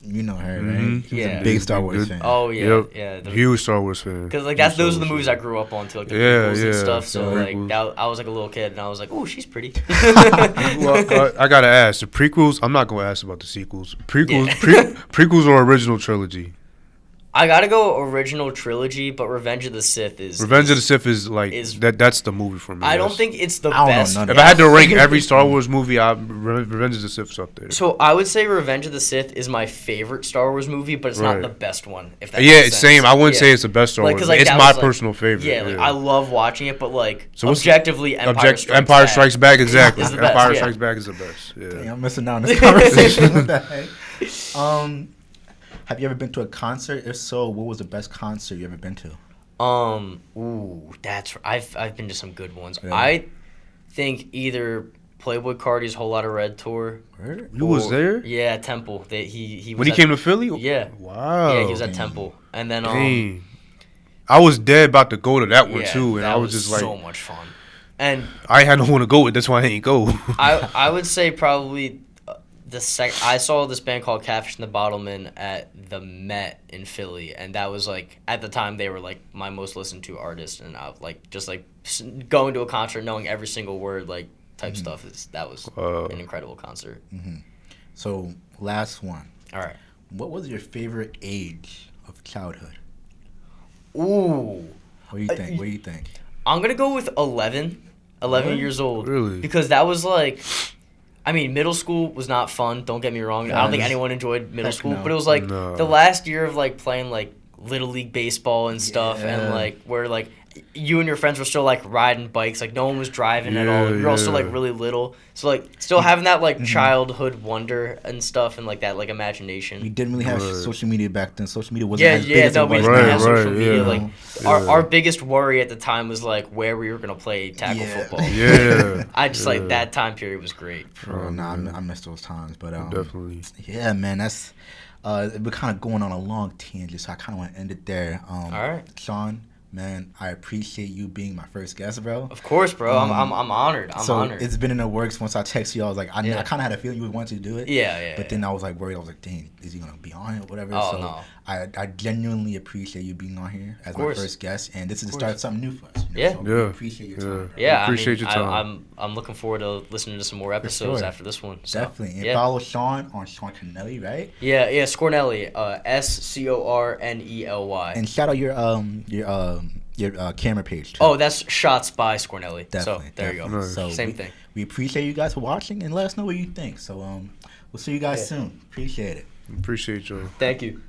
[SPEAKER 1] You know her, right? He was a big Star Wars fan.
[SPEAKER 3] Oh yeah,
[SPEAKER 2] huge Star Wars fan.
[SPEAKER 3] Because like those are the movies I grew up on too, like the prequels and stuff. So like I was like a little kid and I was like, oh, she's pretty.
[SPEAKER 2] Well, I gotta ask the prequels. I'm not gonna ask about the sequels. Prequels or original trilogy.
[SPEAKER 3] I gotta go original trilogy, but Revenge of the Sith is
[SPEAKER 2] like that's the movie for me.
[SPEAKER 3] I don't think it's the best.
[SPEAKER 2] If I had to rank every Star Wars movie, Revenge of the Sith's up there.
[SPEAKER 3] So I would say Revenge of the Sith is my favorite Star Wars movie, but it's not the best one. If that
[SPEAKER 2] makes sense. Same. I wouldn't say it's the best Star Wars. It's my personal favorite.
[SPEAKER 3] Yeah, I love watching it, but objectively,
[SPEAKER 2] Empire Strikes Back. Exactly. Empire Strikes Back is the best. Yeah.
[SPEAKER 1] Dang, I'm missing out on this conversation. What the heck? Have you ever been to a concert? If so, what was the best concert you ever been to?
[SPEAKER 3] I've been to some good ones.
[SPEAKER 1] Yeah.
[SPEAKER 3] I think either Playboy Cardi's Whole Lotta Red tour.
[SPEAKER 2] You was there?
[SPEAKER 3] Yeah, Temple. He
[SPEAKER 2] when he came to Philly.
[SPEAKER 3] Yeah.
[SPEAKER 2] Wow.
[SPEAKER 3] Yeah, he was at Temple, and then
[SPEAKER 2] I was dead about to go to that one too, and
[SPEAKER 3] that
[SPEAKER 2] I was just like
[SPEAKER 3] so much fun. And
[SPEAKER 2] I had no one to go with. That's why I ain't go.
[SPEAKER 3] I would say probably. I saw this band called Catfish and the Bottlemen at the Met in Philly, and that was at the time they were my most listened to artist, and I just going to a concert knowing every single word type stuff that was an incredible concert.
[SPEAKER 1] Mm-hmm. So last one.
[SPEAKER 3] All right.
[SPEAKER 1] What was your favorite age of childhood?
[SPEAKER 3] Ooh.
[SPEAKER 1] What do you think?
[SPEAKER 3] I'm gonna go with 11 years old.
[SPEAKER 2] Really?
[SPEAKER 3] Because that was middle school was not fun. Don't get me wrong. I don't think anyone enjoyed middle school, but it was the last year of playing Little League baseball and stuff, and where you and your friends were still riding bikes. No one was driving at all. We were all still really little. So still having that childhood wonder and stuff and that imagination.
[SPEAKER 1] We didn't really have social media back then. Social media wasn't as big as it was.
[SPEAKER 3] We didn't have social media. Our biggest worry at the time was where we were gonna play tackle football.
[SPEAKER 2] Yeah.
[SPEAKER 3] I just that time period was great.
[SPEAKER 1] I missed those times, but
[SPEAKER 2] definitely.
[SPEAKER 1] Yeah, man, that's we're kind of going on a long tangent, so I kind of want to end it there.
[SPEAKER 3] All right,
[SPEAKER 1] Sean. Man, I appreciate you being my first guest, bro.
[SPEAKER 3] Of course, bro. I'm honored. I'm honored.
[SPEAKER 1] It's been in the works. Once I texted you, I was I kind of had a feeling you would want to do it.
[SPEAKER 3] Yeah.
[SPEAKER 1] But then I was worried. I was dang, is he gonna be on it or whatever?
[SPEAKER 3] Oh,
[SPEAKER 1] so
[SPEAKER 3] no.
[SPEAKER 1] I genuinely appreciate you being on here as my first guest, and this is the start of something new for us.
[SPEAKER 3] Yeah.
[SPEAKER 1] So I appreciate your time.
[SPEAKER 3] Yeah,
[SPEAKER 2] appreciate your time.
[SPEAKER 3] I'm looking forward to listening to some more episodes after this one. So.
[SPEAKER 1] Definitely. And follow Sean on Sean Cornely, right?
[SPEAKER 3] Yeah, Scornely. SCORNELY.
[SPEAKER 1] And shout out your camera page too.
[SPEAKER 3] Oh, that's Shots by Scornely.
[SPEAKER 1] Definitely.
[SPEAKER 3] So there you go.
[SPEAKER 2] Nice.
[SPEAKER 1] So
[SPEAKER 3] Same thing.
[SPEAKER 1] We appreciate you guys for watching, and let us know what you think. So we'll see you guys soon. Appreciate it.
[SPEAKER 2] Appreciate you.
[SPEAKER 3] Thank you.